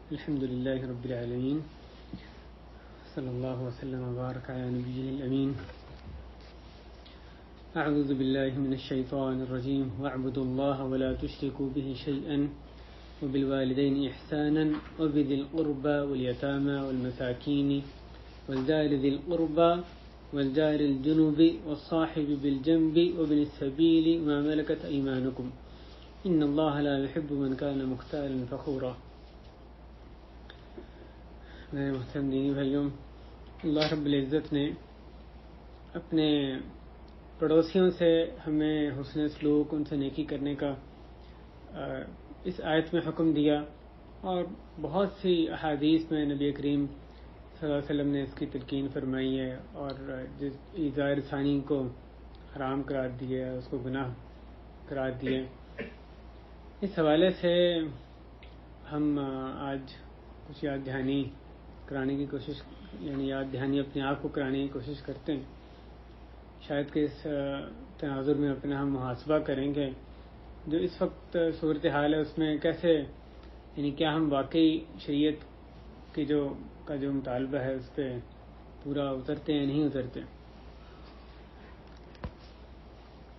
الحمد لله رب العالمين صلى الله وسلم وبارك على نبيه الأمين. أعوذ بالله من الشيطان الرجيم. واعبدوا الله ولا تشركوا به شيئا وبالوالدين إحسانا وبذي القربى واليتامى والمساكين والجار ذي القربى والجار الجنب والصاحب بالجنب وابن السبيل وما ملكت أيمانكم إن الله لا يحب من كان مختالا فخورا. میرے محترم دینی بھائیوں، اللہ رب العزت نے اپنے پڑوسیوں سے ہمیں حسن سلوک، ان سے نیکی کرنے کا اس آیت میں حکم دیا، اور بہت سی احادیث میں نبی کریم صلی اللہ علیہ وسلم نے اس کی تلقین فرمائی ہے، اور جس ایذاء ثانی کو حرام قرار دیا، اس کو گناہ قرار دیا. اس حوالے سے ہم آج کچھ یاد دہانی کرانے کی کوشش، یاد دہانی اپنے آپ کو کرانے کی کوشش کرتے ہیں. شاید کہ اس تناظر میں اپنا ہم محاسبہ کریں گے جو اس وقت صورتحال ہے اس میں کیسے، کیا ہم واقعی شریعت کی جو مطالبہ ہے اس پہ پورا اترتے ہیں نہیں اترتے.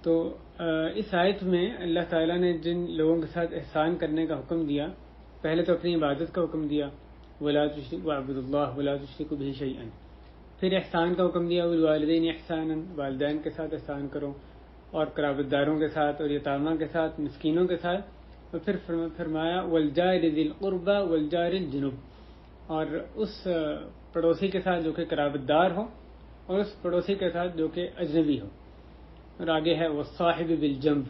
تو اس آیت میں اللہ تعالیٰ نے جن لوگوں کے ساتھ احسان کرنے کا حکم دیا، پہلے تو اپنی عبادت کا حکم دیا، وَاعْبُدُوا اللَّهَ وَلَا تُشْرِكُوا بِهِ شَيْئًا. پھر احسان کا حکم دیا، وَالْوَالِدَيْنِ إِحْسَانًا، والدین کے ساتھ احسان کرو، اور قرابت داروں کے ساتھ، اور یتامہ کے ساتھ، مسکینوں کے ساتھ. اور پھر فرمایا وَالْجَارِ ذِي الْقُرْبَى وَالْجَارِ الْجُنُبِ، اور اس پڑوسی کے ساتھ جو کہ قرابت دار ہو، اور اس پڑوسی کے ساتھ جو کہ اجنبی ہو. اور آگے ہے وَالصَّاحِبِ بِالْجَنبِ،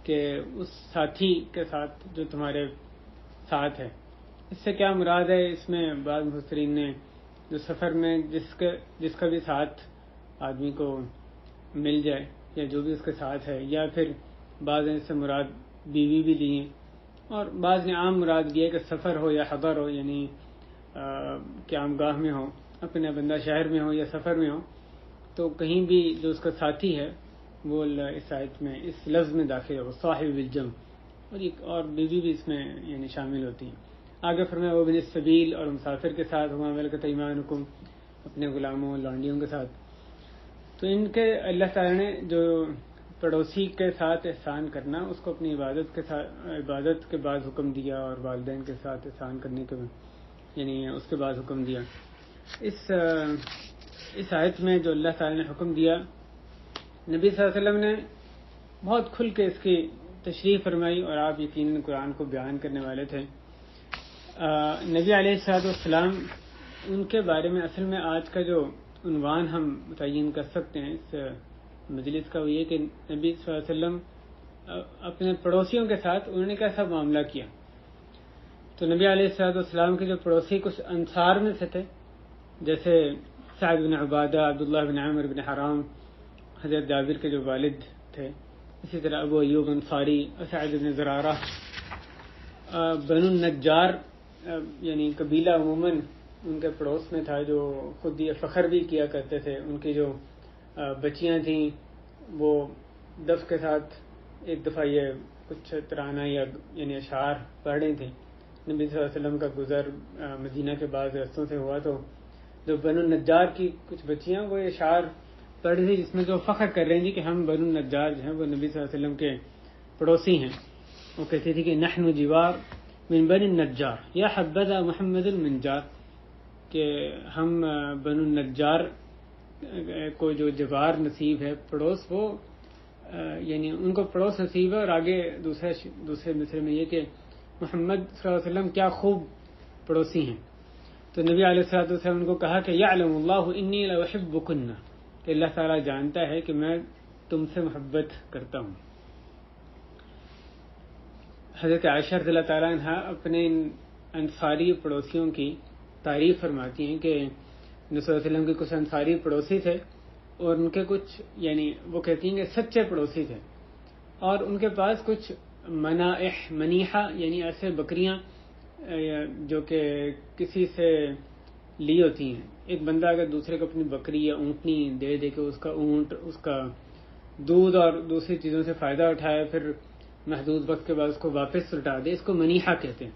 کہ اس ساتھی کے ساتھ جو تمہارے ساتھ ہے. اس سے کیا مراد ہے؟ اس میں بعض مفسرین نے جو سفر میں جس کا بھی ساتھ آدمی کو مل جائے، یا جو بھی اس کے ساتھ ہے، یا پھر بعض نے اس سے مراد بیوی بھی لی ہیں، اور بعض نے عام مراد لیا کہ سفر ہو یا حضر ہو، قیام گاہ میں ہو، اپنے بندہ شہر میں ہو یا سفر میں ہو، تو کہیں بھی جو اس کا ساتھی ہے وہ اس آیت میں اس لفظ میں داخل ہو، صاحب بالجنب، اور بیوی بھی اس میں شامل ہوتی ہیں. آگے فرمایا وابن السبیل، اور مسافر کے ساتھ، وما ملکت ایمانکم، اپنے غلاموں لانڈیوں کے ساتھ. تو ان کے اللہ تعالیٰ نے جو پڑوسی کے ساتھ احسان کرنا، اس کو اپنی عبادت کے بعد حکم دیا، اور والدین کے ساتھ احسان کرنے کے اس کے بعد حکم دیا. اس آیت میں جو اللہ تعالیٰ نے حکم دیا، نبی صلی اللہ علیہ وسلم نے بہت کھل کے اس کی تشریح فرمائی، اور آپ یقیناً قرآن کو بیان کرنے والے تھے. نبی علیہ السلام، ان کے بارے میں اصل میں آج کا جو عنوان ہم متعین کر سکتے ہیں اس مجلس کا، وہ یہ کہ نبی صلی اللہ علیہ وسلم اپنے پڑوسیوں کے ساتھ انہوں نے کیسا معاملہ کیا. تو نبی علیہ السلام کے جو پڑوسی کچھ انصار میں سے تھے، جیسے سعد بن عبادہ، عبداللہ بن عمر بن حرام، حضرت جابر کے جو والد تھے، اسی طرح ابو ایوب انصاری، اسعد بن زرارہ، بنو النجار، قبیلہ عموماً ان کے پڑوس میں تھا، جو خود یہ فخر بھی کیا کرتے تھے. ان کی جو بچیاں تھیں وہ دف کے ساتھ ایک دفعہ یہ کچھ ترانہ یا اشعار پڑھ رہی تھیں. نبی صلی اللہ علیہ وسلم کا گزر مدینہ کے بعض رستوں سے ہوا، تو جو بنو النجار کی کچھ بچیاں وہ اشعار پڑھ رہی تھی، جس میں جو فخر کر رہی تھیں کہ ہم بنو النجار جو ہیں وہ نبی صلی اللہ علیہ وسلم کے پڑوسی ہیں. وہ کہتی تھی کہ نحن جوار من بنی النجار یا حبذا محمد المنجار، کہ ہم بنو النجار کو جو جوار نصیب ہے، پڑوس، وہ ان کو پڑوس نصیب ہے. اور آگے دوسرے مصرے میں یہ کہ محمد صلی اللہ علیہ وسلم کیا خوب پڑوسی ہیں. تو نبی علیہ الصلوۃ والسلام ان کو کہا کہ یعلم اللہ انی لأحبکن، کہ اللہ تعالیٰ جانتا ہے کہ میں تم سے محبت کرتا ہوں. حضرت عائشہ رضی اللہ تعالیٰ عنہ اپنے انصاری پڑوسیوں کی تعریف فرماتی ہیں کہ نبی صلی اللہ علیہ وسلم کے کچھ انصاری پڑوسی تھے، اور ان کے کچھ وہ کہتی ہیں کہ سچے پڑوسی تھے، اور ان کے پاس کچھ منیحہ ایسے بکریاں جو کہ کسی سے لی ہوتی ہیں. ایک بندہ اگر دوسرے کو اپنی بکری یا اونٹنی دے کہ اس کا اونٹ، اس کا دودھ اور دوسری چیزوں سے فائدہ اٹھائے، پھر محدود وقت کے بعد اس کو واپس لوٹا دے، اس کو منیحہ کہتے ہیں.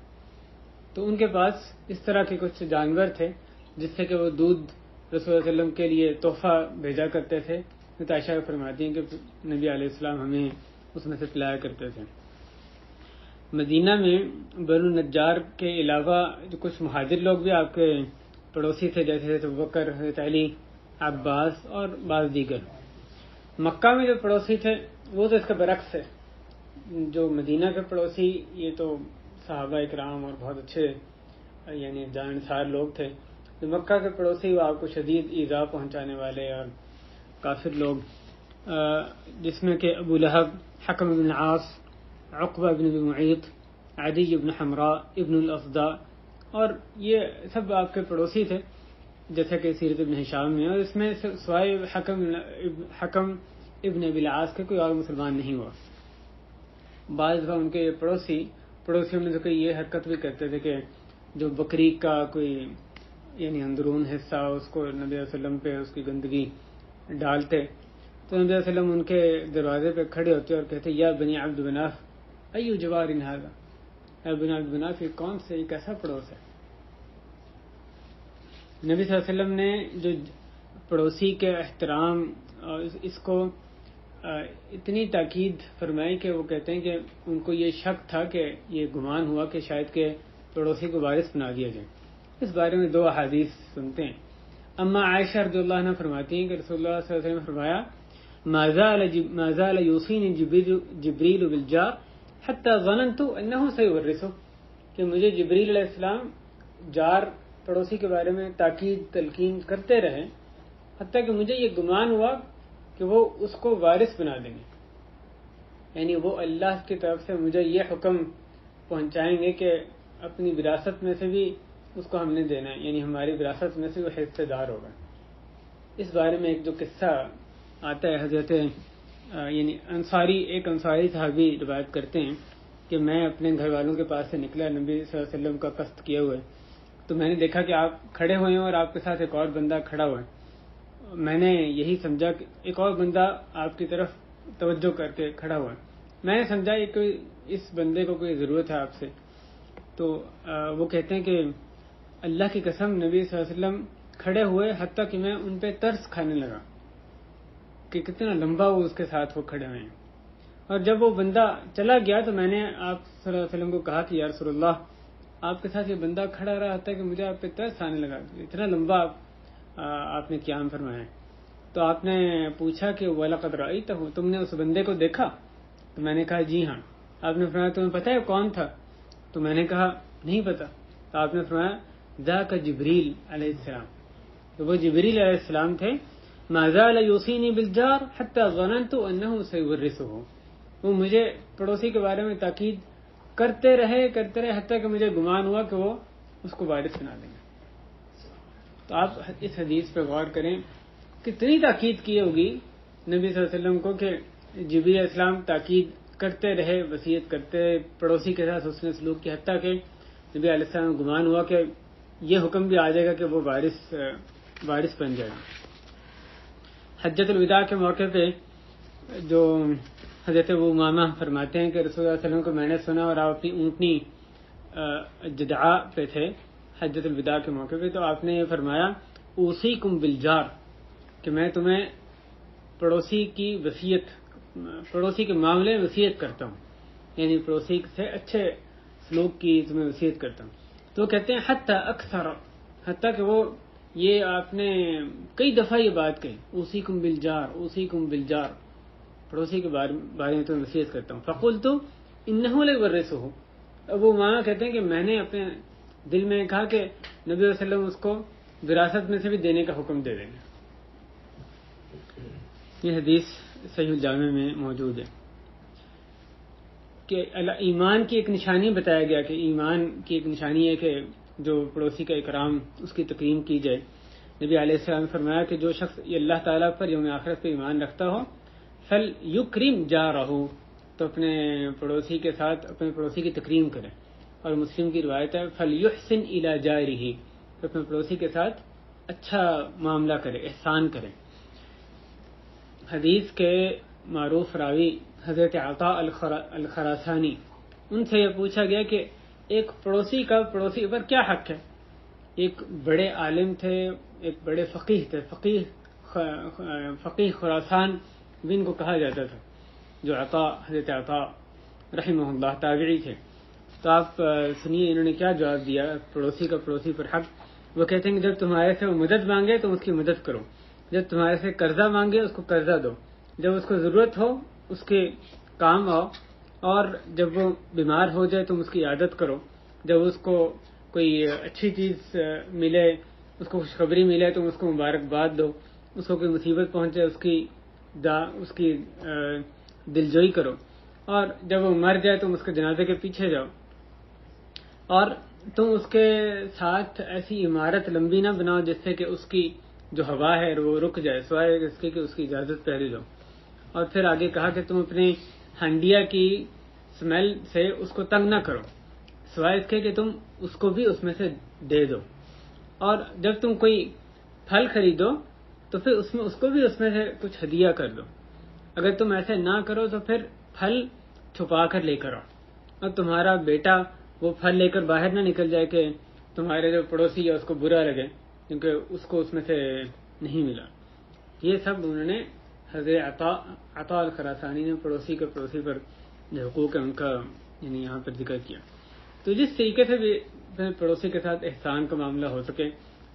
تو ان کے پاس اس طرح کے کچھ جانور تھے جس سے کہ وہ دودھ رسول اللہ علیہ وسلم کے لیے تحفہ بھیجا کرتے تھے. عائشہ فرماتی ہیں کہ نبی علیہ السلام ہمیں اس میں سے پلایا کرتے تھے. مدینہ میں بنو نجار کے علاوہ جو کچھ مہاجر لوگ بھی آپ کے پڑوسی تھے، جیسے حضرت ابوبکر، حضرت علی، عباس اور بعض دیگر. مکہ میں جو پڑوسی تھے وہ تو اس کا برعکس ہے. جو مدینہ کے پڑوسی یہ تو صحابہ اکرام اور بہت اچھے یعنی جانسار لوگ تھے. جو مکہ کے پڑوسی وہ آپ کو شدید ایذا پہنچانے والے اور کافر لوگ، جس میں کہ ابو لہب، حکم بن عاص، عقبہ بن ابی معیط، عدی بن حمراء، ابن الاصداء، اور یہ سب آپ کے پڑوسی تھے جیسا کہ سیرت ابن ہشام میں. اور اس میں سوائے حکم ابن ابی العاص کے کوئی اور مسلمان نہیں ہوا. بعض دفعہ ان کے پڑوسیوں میں سے کوئی یہ حرکت بھی کرتے تھے کہ جو بکری کا کوئی یعنی اندرون حصہ اس کو نبی علیہ وسلم پہ اس کی گندگی ڈالتے تو نبی علیہ وسلم ان کے دروازے پہ کھڑے ہوتے اور کہتے یا بنی عبد مناف ایو جوار ھذا، اے بنی عبد مناف یہ کون سے، یہ کیسا پڑوس ہے. نبی صلی اللہ علیہ وسلم نے جو پڑوسی کے احترام اس کو اتنی تاکید فرمائی کہ وہ کہتے ہیں کہ ان کو یہ شک تھا کہ یہ گمان ہوا کہ شاید کہ پڑوسی کو وارث بنا دیا جائے. اس بارے میں 2 احادیث سنتے ہیں. اما عائشہ رضی اللہ عنہ فرماتی ہیں کہ رسول اللہ صلی اللہ علیہ وسلم نے فرمایا ما زال یوصینی جبریل بالجار حتی ظننت انہ سیورثہ، کہ مجھے جبریل علیہ السلام جار پڑوسی کے بارے میں تاکید تلقین کرتے رہے حتیٰ کہ مجھے یہ گمان ہوا کہ وہ اس کو وارث بنا دیں گے. یعنی وہ اللہ کی طرف سے مجھے یہ حکم پہنچائیں گے کہ اپنی وراثت میں سے بھی اس کو ہم نے دینا ہے، یعنی ہماری وراثت میں سے وہ حصہ دار ہوگا. اس بارے میں ایک جو قصہ آتا ہے، حضرت یعنی ایک انصاری صحابی روایت کرتے ہیں کہ میں اپنے گھر والوں کے پاس سے نکلا نبی صلی اللہ علیہ وسلم کا قصد کیے ہوئے، تو میں نے دیکھا کہ آپ کھڑے ہوئے ہیں اور آپ کے ساتھ ایک اور بندہ کھڑا ہوا ہے. میں نے یہی سمجھا کہ ایک اور بندہ آپ کی طرف توجہ کر کے کھڑا ہوا ہے. میں نے سمجھا اس بندے کو کوئی ضرورت ہے آپ سے. تو وہ کہتے ہیں کہ اللہ کی قسم نبی صلی اللہ علیہ وسلم کھڑے ہوئے حتیٰ کہ میں ان پہ ترس کھانے لگا کہ کتنا لمبا وہ اس کے ساتھ وہ کھڑے ہوئے ہیں. اور جب وہ بندہ چلا گیا تو میں نے آپ صلی اللہ علیہ وسلم کو کہا کہ یا رسول اللہ آپ کے ساتھ یہ بندہ کھڑا رہا حتیٰ کہ مجھے آپ پہ ترس آنے لگا، اتنا لمبا آپ نے قیام فرمایا. تو آپ نے پوچھا کہ وَلَقَدْ رَأَيْتَهُ، تم نے اس بندے کو دیکھا؟ تو میں نے کہا جی ہاں. آپ نے فرمایا تمہیں پتہ ہے کون تھا؟ تو میں نے کہا نہیں پتا. تو آپ نے فرمایا ذاک جبریل علیہ السلام، تو وہ جبریل علیہ السلام تھے. ما زال یوصینی بالجار حتی ظننت انہ سیورثہ، وہ مجھے پڑوسی کے بارے میں تاکید کرتے رہے حتیٰ کہ مجھے گمان ہوا کہ وہ اس کو وارث بنا دیں گے. تو آپ اس حدیث پہ غور کریں، کتنی تاکید کی ہوگی نبی صلی اللہ علیہ وسلم کو کہ جبریل علیہ السلام تاکید کرتے رہے، وصیت کرتے پڑوسی کے ساتھ حسن سلوک کی، حتیٰ کہ نبی علیہ السلام کو گمان ہوا کہ یہ حکم بھی آ جائے گا کہ وہ وارث بن جائے گا. حجۃ الوداع کے موقع پہ جو حضرت ابو امامہ فرماتے ہیں کہ رسول اللہ علیہ وسلم کو میں نے سنا اور آپ اپنی اونٹنی جدعا پہ تھے حجۃ الوداع کے موقع پہ، تو آپ نے یہ فرمایا اوصیکم بالجار، کہ میں تمہیں پڑوسی کے معاملے میں وصیت کرتا ہوں، یعنی پڑوسی سے اچھے سلوک کی تمہیں وصیت کرتا ہوں. تو وہ کہتے ہیں حتیٰ کہ وہ یہ آپ نے کئی دفعہ یہ بات کہی اوصیکم بالجار، پڑوسی کے بارے میں تمہیں وصیت کرتا ہوں. فقلت انہ لیورثہ، ابو امامہ کہتے ہیں کہ میں نے اپنے دل میں کہا کہ نبی صلی اللہ علیہ وسلم اس کو وراثت میں سے بھی دینے کا حکم دے دیں گے. یہ حدیث صحیح الجامع میں موجود ہے کہ ایمان کی ایک نشانی بتایا گیا کہ ایمان کی ایک نشانی ہے کہ جو پڑوسی کا اکرام، اس کی تکریم کی جائے. نبی علیہ السلام نے فرمایا کہ جو شخص یہ اللہ تعالیٰ پر یوم آخرت پہ ایمان رکھتا ہو فَلْيُكْرِمْ جَارَهُ، تو اپنے پڑوسی کے ساتھ اپنے پڑوسی کی تکریم کرے. اور مسلم کی روایت ہے فَلْيُحْسِنْ إِلَى جَارِهِ، تو اپنے پڑوسی کے ساتھ اچھا معاملہ کرے، احسان کرے. حدیث کے معروف راوی حضرت عطاء الخراسانی، ان سے یہ پوچھا گیا کہ ایک پڑوسی کا پڑوسی پر کیا حق ہے. ایک بڑے عالم تھے، ایک بڑے فقیہ تھے، فقیہ خراسان بھی ان کو کہا جاتا تھا، جو حضرت عطا رحمہ اللہ تابعی تھے. تو آپ سنیے انہوں نے کیا جواب دیا پڑوسی کا پڑوسی پر حق. وہ کہتے ہیں کہ جب تمہارے سے وہ مدد مانگے تو اس کی مدد کرو، جب تمہارے سے قرضہ مانگے اس کو قرضہ دو، جب اس کو ضرورت ہو اس کے کام آؤ، اور جب وہ بیمار ہو جائے تم اس کی عیادت کرو، جب اس کو کوئی اچھی چیز ملے، اس کو خوشخبری ملے تو اس کو مبارکباد دو، اس کو کوئی مصیبت پہنچے اس کی دلجوئی کرو، اور جب وہ مر جائے تم اس کے جنازے کے پیچھے جاؤ، اور تم اس کے ساتھ ایسی عمارت لمبی نہ بناؤ جس سے کہ اس کی جو ہوا ہے وہ رک جائے، سوائے اس کے کہ اس کی اجازت پہلے لو. اور پھر آگے کہا کہ تم اپنے ہنڈیا کی سمیل سے اس کو تنگ نہ کرو، سوائے اس کے کہ تم اس کو بھی اس میں سے دے دو، اور جب تم کوئی پھل خریدو تو پھر اس کو بھی اس میں سے کچھ ہدیہ کر دو. اگر تم ایسے نہ کرو تو پھر پھل چھپا کر لے کر آؤ، اور تمہارا بیٹا وہ پھل لے کر باہر نہ نکل جائے کہ تمہارے جو پڑوسی ہے اس کو برا لگے کیونکہ اس کو اس میں سے نہیں ملا. یہ سب انہوں نے حضرت عطا الخراسانی نے پڑوسی کے پڑوسی پر جو حقوق ہے ان کا یعنی یہاں پر ذکر کیا. تو جس طریقے سے بھی پڑوسی کے ساتھ احسان کا معاملہ ہو سکے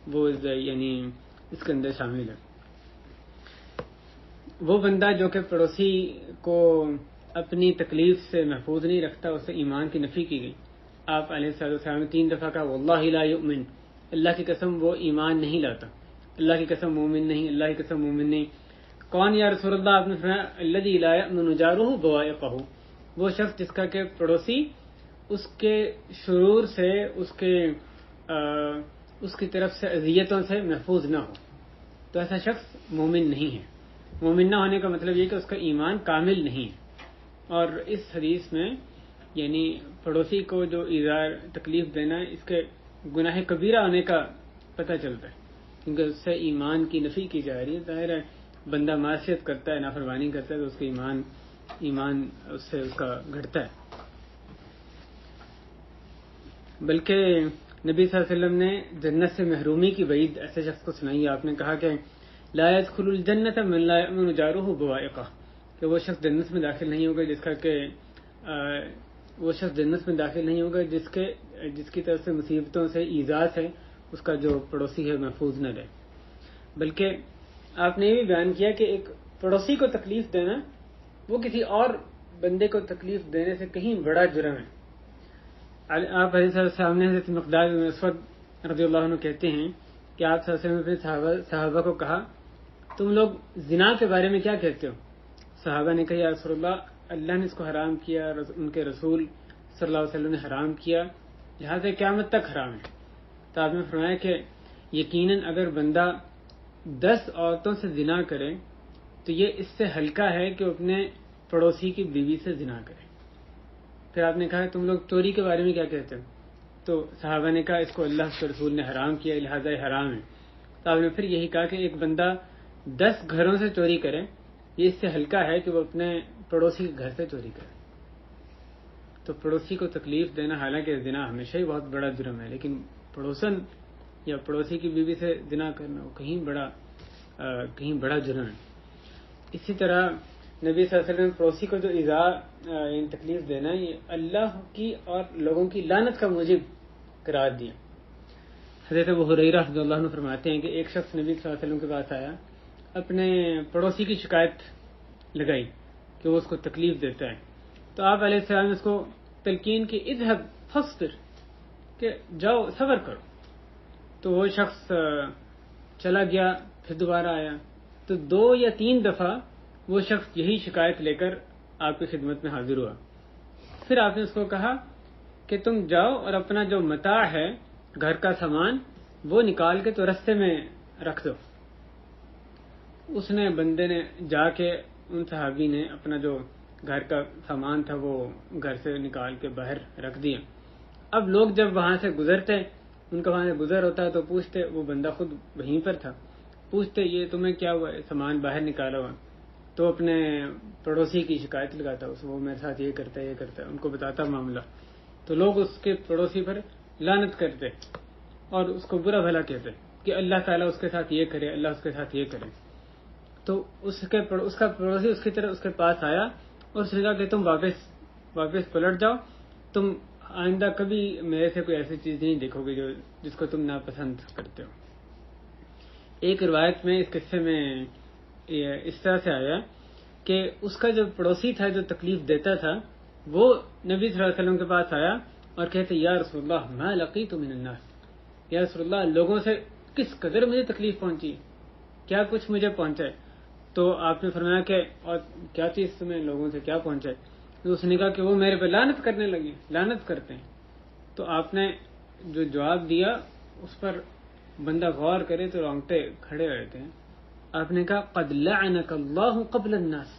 وہ یعنی اس کے اندر شامل ہے. وہ بندہ جو کہ پڑوسی کو اپنی تکلیف سے محفوظ نہیں رکھتا، اس سے ایمان کی نفی کی گئی. آپ علیہ السلام نے 3 دفعہ کہا واللہ لا یؤمن، اللہ کی قسم وہ ایمان نہیں لاتا، اللہ کی قسم مومن نہیں، اللہ کی قسم مومن نہیں. کون یا رسول اللہ؟ آپ نے فرمایا الذی لا یأمن جارہ بوائقہ، وہ شخص جس کا کہ پڑوسی اس کے شرور سے اس کی طرف سے اذیتوں سے محفوظ نہ ہو. تو ایسا شخص مومن نہیں ہے. مومن نہ ہونے کا مطلب یہ کہ اس کا ایمان کامل نہیں ہے. اور اس حدیث میں یعنی پڑوسی کو جو ایذار تکلیف دینا اس کے گناہ کبیرہ ہونے کا پتہ چلتا ہے، کیونکہ اس سے ایمان کی نفی کی جا رہی ہے. ظاہر ہے بندہ معصیت کرتا ہے، نافرمانی کرتا ہے تو اس کا ایمان اس سے اس کا گھٹتا ہے. بلکہ نبی صلی اللہ علیہ وسلم نے جنت سے محرومی کی وعید ایسے شخص کو سنائی. آپ نے کہا کہ لا يدخل الجنت من لا يأمن جارہ بوائقہ، کہ وہ شخص جنت میں داخل نہیں ہوگا جس کی طرف سے مصیبتوں سے ایذا سے اس کا جو پڑوسی ہے محفوظ نہ رہے. بلکہ آپ نے یہ بھی بیان کیا کہ ایک پڑوسی کو تکلیف دینا وہ کسی اور بندے کو تکلیف دینے سے کہیں بڑا جرم ہے. آپ علیہ السلام نے حضرت مقداد بن اسود رضی اللہ عنہ کہتے ہیں کہ آپ صلی اللہ علیہ وسلم نے اپنے صحابہ کو کہا تم لوگ زنا کے بارے میں کیا کہتے ہو؟ صحابہ نے کہا یا رسول اللہ نے اس کو حرام کیا، ان کے رسول صلی اللہ علیہ وسلم نے حرام کیا، لہٰذا قیامت تک حرام ہے. تو آپ نے فرمایا کہ یقیناً اگر بندہ 10 عورتوں سے زنا کرے تو یہ اس سے ہلکا ہے کہ وہ اپنے پڑوسی کی بیوی سے زنا کرے. پھر آپ نے کہا تم لوگ چوری کے بارے میں کیا کہتے ہو؟ تو صحابہ نے کہا اس کو اللہ کے رسول نے حرام کیا لہٰذا یہ حرام ہے. تو آپ نے پھر یہی کہا کہ ایک بندہ 10 گھروں سے چوری کرے یہ اس سے ہلکا ہے کہ وہ اپنے پڑوسی کے گھر سے چوری کرے. تو پڑوسی کو تکلیف دینا حالانکہ زنا ہمیشہ ہی بہت بڑا جرم ہے، لیکن پڑوسن یا پڑوسی کی بیوی سے زنا کرنا وہ کہیں بڑا جرم ہے. اسی طرح نبی صلی اللہ علیہ وسلم پڑوسی کو جو ایذا تکلیف دینا یہ اللہ کی اور لوگوں کی لعنت کا موجب قرار دیا. حضرت ابو ہریرہ رضی اللہ عنہ فرماتے ہیں کہ ایک شخص نبی صلی اللہ علیہ وسلم کے پاس آیا، اپنے پڑوسی کی شکایت لگائی کہ وہ اس کو تکلیف دیتا ہے. تو آپ علیہ السلام نے اس کو تلقین کی اذهب فاصبر، کہ جاؤ صبر کرو. تو وہ شخص چلا گیا، پھر دوبارہ آیا، تو 2 یا 3 دفعہ وہ شخص یہی شکایت لے کر آپ کی خدمت میں حاضر ہوا. پھر آپ نے اس کو کہا کہ تم جاؤ اور اپنا جو متاع ہے گھر کا سامان وہ نکال کے تو رستے میں رکھ دو. اس نے بندے نے جا کے ان صحابی نے اپنا جو گھر کا سامان تھا وہ گھر سے نکال کے باہر رکھ دیا. اب لوگ جب وہاں سے گزرتے، ان کا وہاں سے گزر ہوتا تو پوچھتے، وہ بندہ خود وہیں پر تھا، پوچھتے یہ تمہیں کیا ہوا ہے؟ سامان باہر نکالا ہوا. تو اپنے پڑوسی کی شکایت لگاتا، وہ میرے ساتھ یہ کرتا ہے. ان کو بتاتا معاملہ. تو لوگ اس کے پڑوسی پر لعنت کرتے اور اس کو برا بھلا کہتے کہ اللہ تعالیٰ اس کے ساتھ یہ کرے، اللہ اس کے ساتھ یہ کرے. تو اس کا پڑوسی اس کی طرح اس کے پاس آیا اور اس نے کہا کہ تم واپس پلٹ جاؤ، تم آئندہ کبھی میرے سے کوئی ایسی چیز نہیں دیکھو گے جس کو تم ناپسند کرتے ہو. ایک روایت میں اس قصے میں اس طرح سے آیا کہ اس کا جو پڑوسی تھا جو تکلیف دیتا تھا وہ نبی صلی اللہ علیہ وسلم کے پاس آیا اور کہتے یا رسول اللہ ما لقیت من الناس، یا رسول اللہ لوگوں سے کس قدر مجھے تکلیف پہنچی، کیا کچھ مجھے پہنچائے. تو آپ نے فرمایا کہ اور کیا چیز تمہیں لوگوں سے کیا پہنچائے. تو اس نے کہا کہ وہ میرے پہ لعنت کرنے لگے، لعنت کرتے ہیں. تو آپ نے جو جواب دیا اس پر بندہ غور کرے تو رونگٹے کھڑے ہو جاتے ہیں. آپ نے کہا قد لعنک اللہ قبل الناس،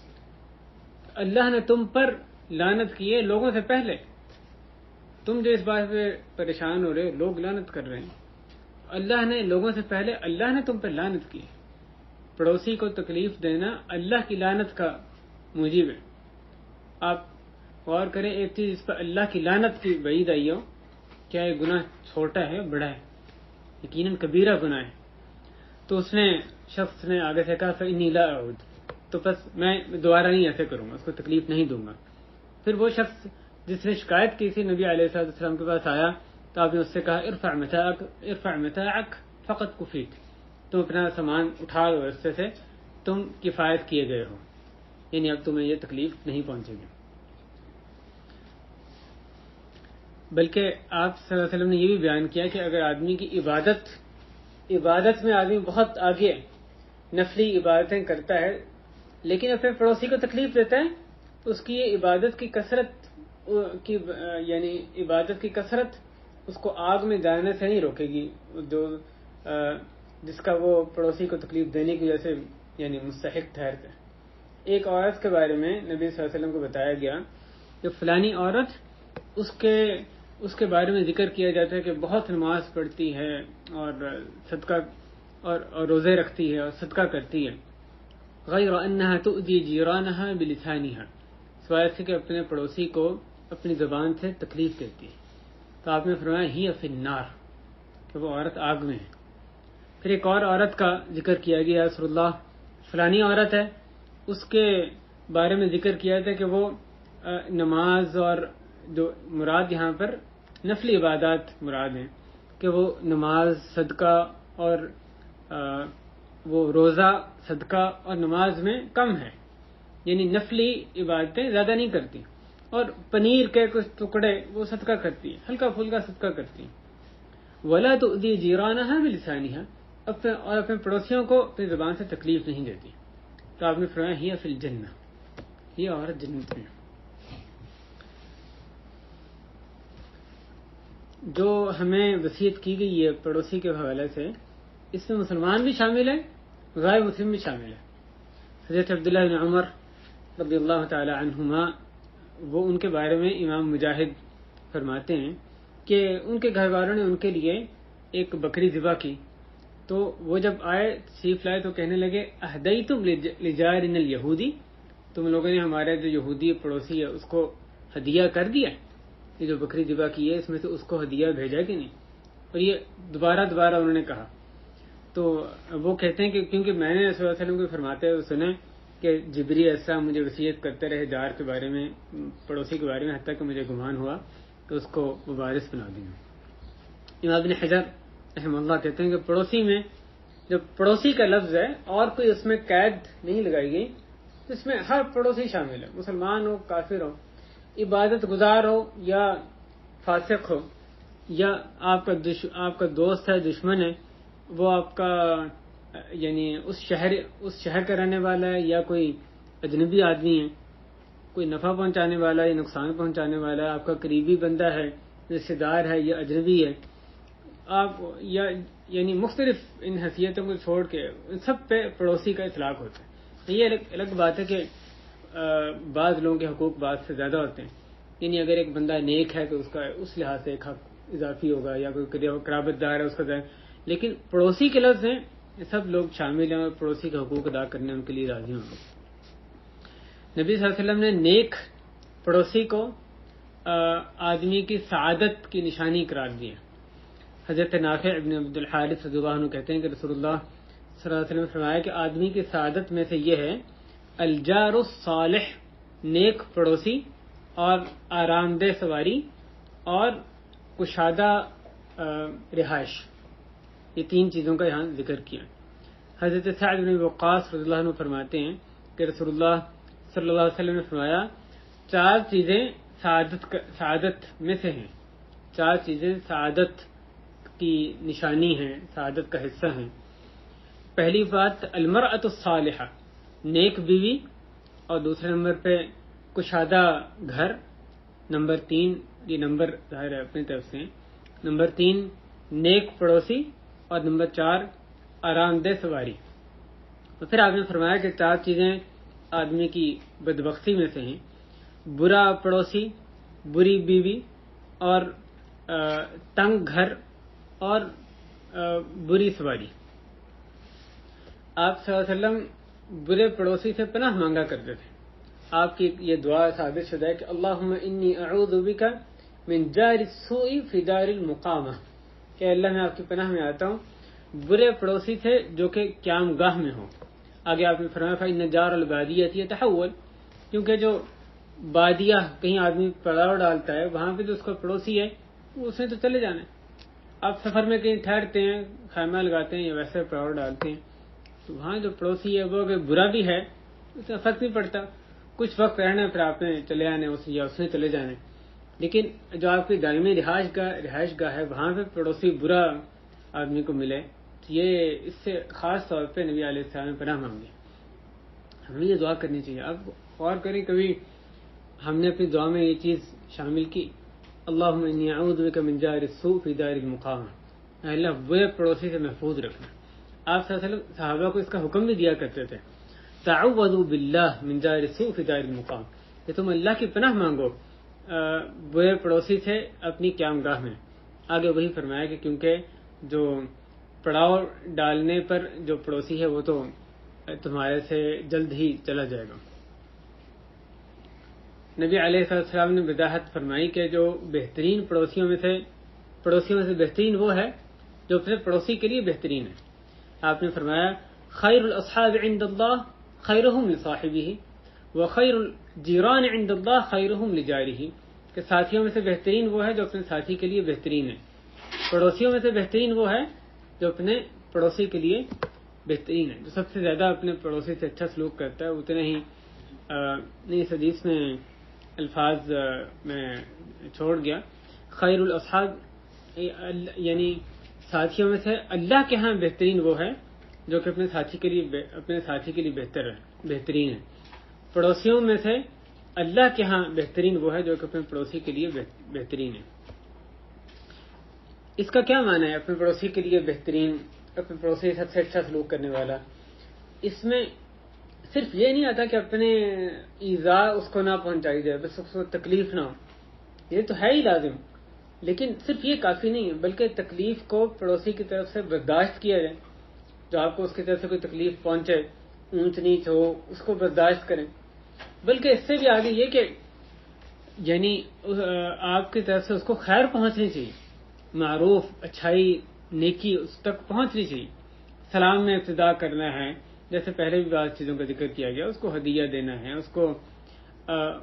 اللہ نے تم پر لعنت کی ہے لوگوں سے پہلے. تم جو اس بات پہ پریشان ہو رہے ہو، لوگ لعنت کر رہے ہیں، اللہ نے لوگوں سے پہلے اللہ نے تم پر لعنت کی. پڑوسی کو تکلیف دینا اللہ کی لعنت کا موجب ہے. آپ غور کریں ایک چیز اس پر اللہ کی لعنت کی وعید آئی ہو، کیا یہ گناہ چھوٹا ہے بڑا ہے؟ یقیناً کبیرہ گناہ ہے. تو اس نے شخص نے آگے سے کہا فإنی لا أعود، تو بس میں دوبارہ نہیں ایسے کروں گا، اس کو تکلیف نہیں دوں گا. پھر وہ شخص جس نے شکایت کی تھی نبی علیہ السلام کے پاس آیا تو آپ نے اس سے کہا ارفع متاعک فقط کفیت، تم اپنا سامان اٹھا دو رستے سے، تم کفایت کیے گئے ہو، یعنی اب تمہیں یہ تکلیف نہیں پہنچے گی. بلکہ آپ صلی اللہ علیہ وسلم نے یہ بھی بیان کیا کہ اگر آدمی کی عبادت میں آدمی بہت آگے نفلی عبادتیں کرتا ہے لیکن اپنے پڑوسی کو تکلیف دیتا ہے تو اس کی یہ عبادت کی کثرت اس کو آگ میں جانے سے نہیں روکے گی، جس کا وہ پڑوسی کو تکلیف دینے کی وجہ سے یعنی مستحق ٹھہرتے. ایک عورت کے بارے میں نبی صلی اللہ علیہ وسلم کو بتایا گیا کہ فلانی عورت اس کے بارے میں ذکر کیا جاتا ہے کہ بہت نماز پڑھتی ہے اور صدقہ اور روزے رکھتی ہے اور صدقہ کرتی ہے، غیر انہا تؤذی جیرانہا بلسانہا، سوائے سے کہ اپنے پڑوسی کو اپنی زبان سے تکلیف دیتی ہے. تو آپ نے فرمایا ہی فی النار، کہ وہ عورت آگ میں ہے. پھر ایک اور عورت کا ذکر کیا گیا، رسول اللہ فلانی عورت ہے، اس کے بارے میں ذکر کیا تھا کہ وہ نماز اور جو مراد یہاں پر نفلی عبادات مراد ہیں کہ وہ نماز صدقہ اور وہ روزہ صدقہ اور نماز میں کم ہے، یعنی نفلی عبادتیں زیادہ نہیں کرتی، اور پنیر کے کچھ ٹکڑے وہ صدقہ کرتی ہے، ہلکا پھلکا صدقہ کرتی ہیں. ولا تؤذی جیرانہا بلسانہا، اور اپنے پڑوسیوں کو اپنی زبان سے تکلیف نہیں دیتی. تو آپ نے فرمایا ہی فی الجنہ، یہ عورت جنت میں. جو ہمیں وصیت کی گئی ہے پڑوسی کے حوالے سے، اس میں مسلمان بھی شامل ہے، غیر مسلم بھی شامل ہے. حضرت عبداللہ بن عمر رضی اللہ تعالی عنہما، وہ ان کے بارے میں امام مجاہد فرماتے ہیں کہ ان کے گھر والوں نے ان کے لیے ایک بکری ذبح کی، تو وہ جب آئے تشریف لائے تو کہنے لگے اہدیتم لجارنا الیہودی، تم لوگوں نے ہمارے جو یہودی پڑوسی ہے اس کو ہدیہ کر دیا، یہ جو بکری ذبح کی ہے اس میں سے اس کو ہدیہ بھیجا کہ نہیں. اور یہ دوبارہ انہوں نے کہا. تو وہ کہتے ہیں کہ کیونکہ میں نے رسول اللہ علیہ وسلم کو فرماتے ہوئے سنا کہ جبریل السلام مجھے وصیت کرتے رہے جار کے بارے میں، پڑوسی کے بارے میں، حتیٰ کہ مجھے گمان ہوا تو اس کو وہ وارث بنا دیں. امام ابن حجر رحمہ اللہ کہتے ہیں کہ پڑوسی میں جو پڑوسی کا لفظ ہے اور کوئی اس میں قید نہیں لگائی گئی، اس میں ہر پڑوسی شامل ہے، مسلمان ہو کافر ہو، عبادت گزار ہو یا فاسق ہو، یا آپ کا دوست ہے دشمن ہے، وہ آپ کا یعنی اس شہر کا رہنے والا ہے یا کوئی اجنبی آدمی ہے، کوئی نفع پہنچانے والا یا نقصان پہنچانے والا ہے، آپ کا قریبی بندہ ہے، رشتہ دار ہے یا اجنبی ہے، آپ یعنی مختلف ان حیثیتوں کو چھوڑ کے ان سب پہ پڑوسی کا اطلاق ہوتا ہے. یہ الگ بات ہے کہ بعض لوگوں کے حقوق بعض سے زیادہ ہوتے ہیں، یعنی اگر ایک بندہ نیک ہے تو اس کا اس لحاظ سے ایک حق اضافی ہوگا، یا کوئی قرابت دار ہے اس کا زیادہ، لیکن پڑوسی کے لفظ ہیں یہ سب لوگ شامل ہیں اور پڑوسی کے حقوق ادا کرنے ان کے لیے راضی ہوں گے. نبی صلی اللہ علیہ وسلم نے نیک پڑوسی کو آدمی کی سعادت کی نشانی قرار دی ہے۔ حضرت نافع ابن عبد الحارث رضی اللہ عنہ کہتے ہیں کہ رسول اللہ صلی اللہ علیہ وسلم نے فرمایا کہ آدمی کی سعادت میں سے یہ ہے الجار الصالح، نیک پڑوسی، اور آرام دہ سواری، اور کشادہ رہائش، یہ تین چیزوں کا یہاں ذکر کیا۔ حضرت سعد بن وقاص رضی اللہ عنہ فرماتے ہیں کہ رسول اللہ صلی اللہ علیہ وسلم نے فرمایا چار چیزیں سعادت میں سے ہیں، چار چیزیں سعادت کی نشانی ہیں، سعادت کا حصہ ہیں۔ پہلی بات المرأۃ الصالحہ، نیک بیوی، اور دوسرے نمبر پہ کشادہ گھر، نمبر 3، یہ نمبر ظاہر ہے اپنی طرف سے، نمبر 3 نیک پڑوسی، اور نمبر 4 آرام دہ سواری۔ تو پھر آپ نے فرمایا کہ چار چیزیں آدمی کی بدبختی میں سے ہیں، برا پڑوسی، بری بیوی، اور تنگ گھر، اور بری سواری۔ آپ صلی اللہ علیہ وسلم برے پڑوسی سے پناہ مانگا کرتے تھے۔ آپ کی یہ دعا ثابت شدہ ہے کہ اللہم انی اعوذ بک من جار السوء فی دار المقامہ، کہ اللہ میں آپ کی پناہ میں آتا ہوں برے پڑوسی سے جو کہ قیام گاہ میں ہو۔ آگے آپ نے فرمایا فإن جار البادیۃ یتحول، کیونکہ جو بادیہ کہیں آدمی پڑاؤ ڈالتا ہے وہاں پہ جو اس کا پڑوسی ہے اس نے تو چلے جانا ہے۔ آپ سفر میں کہیں ٹھہرتے ہیں، خیمہ لگاتے ہیں یا ویسے پڑاؤ ڈالتے ہیں، تو وہاں جو پڑوسی ہے وہ اگر برا بھی ہے اس سے فرق نہیں پڑتا، کچھ وقت رہنا پھر آپ نے چلے آنے یا اس نے چلے جانے۔ لیکن جو آپ کی دائمی رہائش گاہ ہے وہاں پہ پڑوسی برا آدمی کو ملے، تو یہ اس سے خاص طور پہ نبی علیہ السلام نے پناہ مانگی۔ ہمیں یہ دعا کرنی چاہیے۔ آپ غور کریں کبھی ہم نے اپنی دعا میں یہ چیز شامل کی، اللہم انی اعوذ بک من جار السوء فی دار المقامہ، اے اللہ برے پڑوسی سے محفوظ رکھنا۔ آپ صلی اللہ علیہ وسلم صحابہ کو اس کا حکم بھی دیا کرتے تھے، تعوذوا باللہ من جار السوء فی دار المقام، کہ تم اللہ کی پناہ مانگو برے پڑوسی سے اپنی قیام گاہ میں۔ آگے وہی فرمایا کہ کیونکہ جو پڑاؤ ڈالنے پر جو پڑوسی ہے وہ تو تمہارے سے جلد ہی چلا جائے گا۔ نبی علیہ السلام نے وضاحت فرمائی کہ جو بہترین پڑوسیوں میں سے بہترین وہ ہے جو اپنے پڑوسی کے لیے بہترین ہے۔ آپ نے فرمایا خیر الاصحاب عند اللہ خیرہم لصاحبہ وخیر الجیران عند اللہ خیرہم لجارہ، کہ ساتھیوں میں سے بہترین وہ ہے جو اپنے ساتھی کے لیے بہترین ہے، پڑوسیوں میں سے بہترین وہ ہے جو اپنے پڑوسی کے لیے بہترین ہے۔ جو سب سے زیادہ اپنے پڑوسی سے اچھا سلوک کرتا ہے اتنے ہی اس حدیث میں الفاظ میں چھوڑ گیا، خیر الاصحاب یعنی ساتھیوں میں سے اللہ کے ہاں بہترین وہ ہے جو کہ اپنے ساتھی کے لیے بہترین ہے، پڑوسیوں میں سے اللہ کے ہاں بہترین وہ ہے جو کہ اپنے پڑوسی کے لیے بہترین ہے۔ اس کا کیا معنی ہے اپنے پڑوسی کے لیے بہترین، اپنے پڑوسی سب سے اچھا سلوک کرنے والا؟ اس میں صرف یہ نہیں آتا کہ اپنے ایذاء اس کو نہ پہنچائی جائے، بس اس کو تکلیف نہ ہو، یہ تو ہے ہی لازم، لیکن صرف یہ کافی نہیں ہے، بلکہ تکلیف کو پڑوسی کی طرف سے برداشت کیا جائے۔ جو آپ کو اس کی طرف سے کوئی تکلیف پہنچے، اونچ نیچ ہو، اس کو برداشت کریں۔ بلکہ اس سے بھی آگے یہ کہ یعنی آپ کی طرف سے اس کو خیر پہنچنی چاہیے، معروف، اچھائی، نیکی اس تک پہنچنی چاہیے۔ سلام میں ابتدا کرنا ہے، جیسے پہلے بھی بعض چیزوں کا ذکر کیا گیا، اس کو ہدیہ دینا ہے، اس کو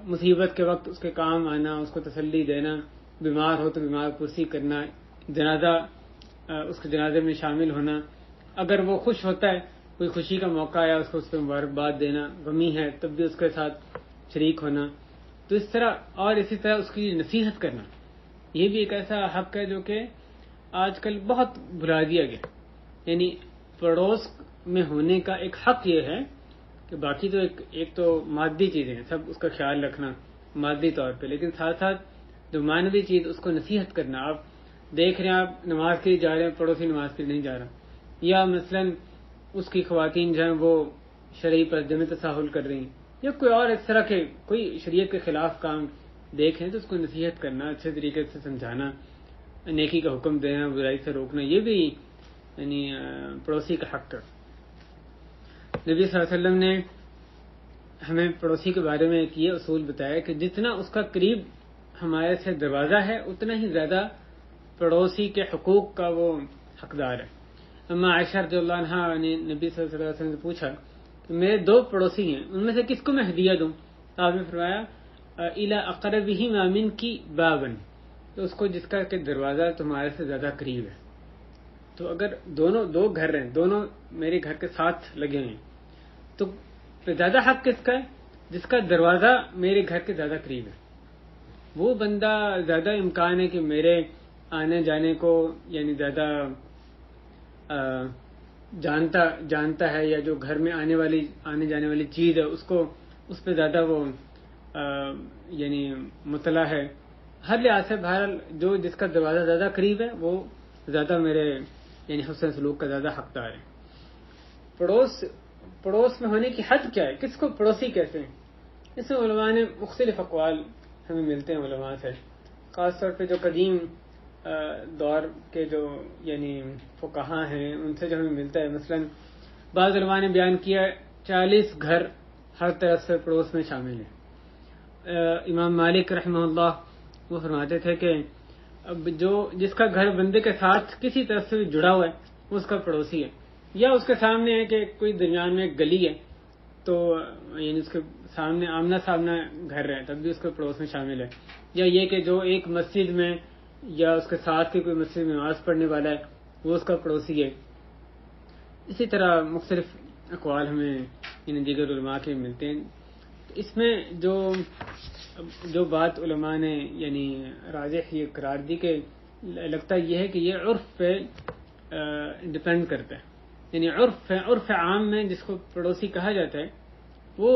مصیبت کے وقت اس کے کام آنا، اس کو تسلی دینا، بیمار ہو تو بیمار پرسی کرنا، جنازہ اس کے جنازے میں شامل ہونا، اگر وہ خوش ہوتا ہے کوئی خوشی کا موقع آیا اس کو اس پہ مبارکباد دینا، غمی ہے تب بھی اس کے ساتھ شریک ہونا، تو اس طرح اور اسی طرح اس کی نصیحت کرنا، یہ بھی ایک ایسا حق ہے جو کہ آج کل بہت بھلا دیا گیا۔ یعنی پڑوس میں ہونے کا ایک حق یہ ہے کہ باقی تو ایک تو مادی چیزیں ہیں، سب اس کا خیال رکھنا مادی طور پہ، لیکن ساتھ ساتھ جو معنوی چیز اس کو نصیحت کرنا۔ آپ دیکھ رہے ہیں آپ نماز کے لیے جا رہے ہیں، پڑوسی نماز کے لیے نہیں جا رہا، یا مثلا اس کی خواتین جو ہیں وہ شرعی پر جمع تساہل کر رہی ہیں، یا کوئی اور اس طرح کے کوئی شریعت کے خلاف کام دیکھ رہے ہیں تو اس کو نصیحت کرنا، اچھے طریقے سے سمجھانا، نیکی کا حکم دینا، برائی سے روکنا، یہ بھی یعنی پڑوسی کا حق ہے۔ نبی صلی اللہ علیہ وسلم نے ہمیں پڑوسی کے بارے میں ایک یہ اصول بتایا کہ جتنا اس کا قریب ہمارے سے دروازہ ہے اتنا ہی زیادہ پڑوسی کے حقوق کا وہ حقدار ہے. اما عائشہ رضی اللہ عنہا نے نبی صلی اللہ علیہ وسلم سے پوچھا کہ میرے 2 پڑوسی ہیں، ان میں سے کس کو میں ہدیہ دوں؟ تو آپ نے فرمایا الی اقربہما منکی بابا، تو اس کو جس کا کہ دروازہ تمہارے سے زیادہ قریب ہے. تو اگر دونوں 2 گھر ہیں، دونوں میرے گھر کے ساتھ لگے ہیں، تو زیادہ حق کس کا ہے؟ جس کا دروازہ میرے گھر کے زیادہ قریب ہے. وہ بندہ زیادہ امکان ہے کہ میرے آنے جانے کو یعنی زیادہ جانتا ہے، یا جو گھر میں آنے جانے والی چیز ہے اس پہ زیادہ وہ یعنی مطلع ہے. ہر لحاظ سے بہرحال جو جس کا دروازہ زیادہ قریب ہے وہ زیادہ میرے یعنی حسن سلوک کا زیادہ حقدار ہے. پڑوس میں ہونے کی حد کیا ہے؟ کس کو پڑوسی کہتے ہیں؟ اس میں علماء نے مختلف اقوال ہمیں ملتے ہیں علماء سے، خاص طور پہ جو قدیم دور کے جو یعنی فقہاء ہیں ان سے جو ہمیں ملتا ہے. مثلا بعض علماء نے بیان کیا 40 گھر ہر طرف سے پڑوس میں شامل ہیں. امام مالک رحمہ اللہ وہ فرماتے تھے کہ جس کا گھر بندے کے ساتھ کسی طرف سے جڑا ہوا ہے وہ اس کا پڑوسی ہے، یا اس کے سامنے ہے کہ کوئی درمیان میں ایک گلی ہے تو یعنی اس کے سامنے آمنا سامنا گھر ہے تب بھی اس کے پڑوس میں شامل ہے، یا یہ کہ جو ایک مسجد میں یا اس کے ساتھ کی کوئی مسجد میں نماز پڑھنے والا ہے وہ اس کا پڑوسی ہے. اسی طرح مختلف اقوال ہمیں ان دیگر علماء کے ملتے ہیں. اس میں جو بات علماء نے یعنی راجح یہ قرار دی کہ لگتا یہ ہے کہ یہ عرف پہ ڈپینڈ کرتا ہے. یعنی عرف عام میں جس کو پڑوسی کہا جاتا ہے وہ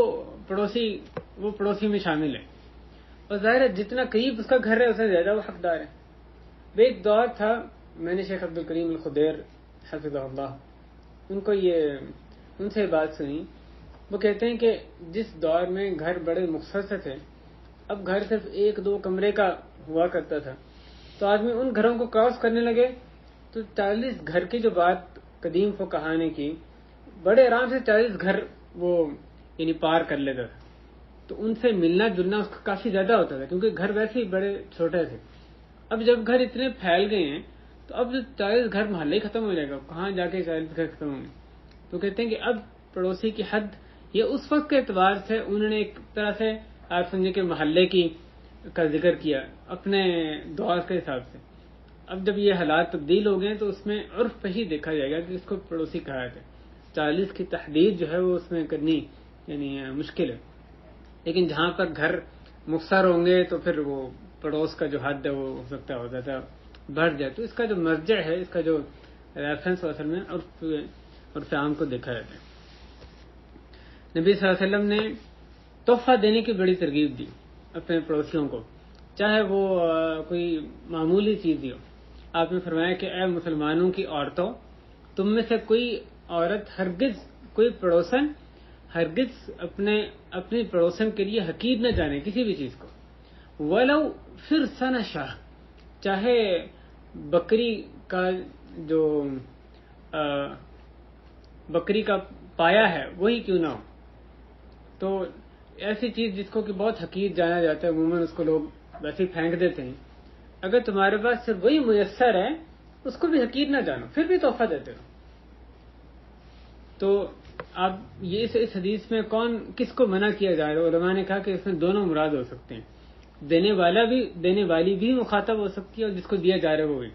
پڑوسی میں شامل ہے، اور ظاہر ہے جتنا قریب اس کا گھر ہے اسے زیادہ وہ حقدار ہے. ایک دور تھا، میں نے شیخ عبد الکریم الخدیر حفظہ اللہ ان سے بات سنی. وہ کہتے ہیں کہ جس دور میں گھر بڑے مختصر تھے، اب گھر صرف 1-2 کمرے کا ہوا کرتا تھا، تو آدمی ان گھروں کو کراس کرنے لگے تو 40 گھر کی جو بات قدیم فقہاء نے کی، بڑے آرام سے 40 گھر وہ یعنی پار کر لیتا تھا. تو ان سے ملنا جلنا اس کا کافی زیادہ ہوتا تھا کیونکہ گھر ویسے ہی بڑے چھوٹے تھے. اب جب گھر اتنے پھیل گئے ہیں تو اب جو 40 گھر محلے ہی ختم ہو جائے گا، کہاں جا کے 40 گھر ختم ہوں گے. تو کہتے ہیں کہ اب پڑوسی کی حد یہ اس وقت کے اعتبار سے انہوں نے ایک طرح سے آپ سمجھے کہ محلے کا ذکر کیا اپنے دور کے حساب سے. اب جب یہ حالات تبدیل ہو گئے تو اس میں عرف پہ ہی دیکھا جائے گا کہ اس کو پڑوسی کہا جائے. 40 کی تحدید جو ہے وہ اس میں کرنی یعنی مشکل ہے. لیکن جہاں پر گھر مختصر ہوں گے تو پھر وہ پڑوس کا جو حد ہے وہ ہو سکتا ہے ہو زیادہ بڑھ جائے. تو اس کا جو مرجع ہے، اس کا جو ریفرنس اصل میں عرف عام کو دیکھا جاتا ہے. نبی صلی اللہ علیہ وسلم نے تحفہ دینے کی بڑی ترغیب دی اپنے پڑوسیوں کو، چاہے وہ کوئی معمولی چیز ہی ہو. آپ نے فرمایا کہ اے مسلمانوں کی عورتوں، تم میں سے کوئی عورت کوئی پڑوسن ہرگز اپنی پڑوسن کے لیے حقیر نہ جانے کسی بھی چیز کو. ولو فرسن شاہ، چاہے بکری کا پایا ہے وہی کیوں نہ ہو. تو ایسی چیز جس کو کہ بہت حقیر جانا جاتا ہے، عموماً اس کو لوگ ویسے ہی پھینک دیتے ہیں. اگر تمہارے پاس صرف وہی میسر ہے اس کو بھی حقیر نہ جانو، پھر بھی تحفہ دیتے ہو. تو اب یہ اس حدیث میں کس کو منع کیا جا رہا ہے؟ علماء نے کہا کہ اس میں دونوں مراد ہو سکتے ہیں. دینے والی بھی مخاطب ہو سکتی ہے اور جس کو دیا جا رہا ہے وہ بھی.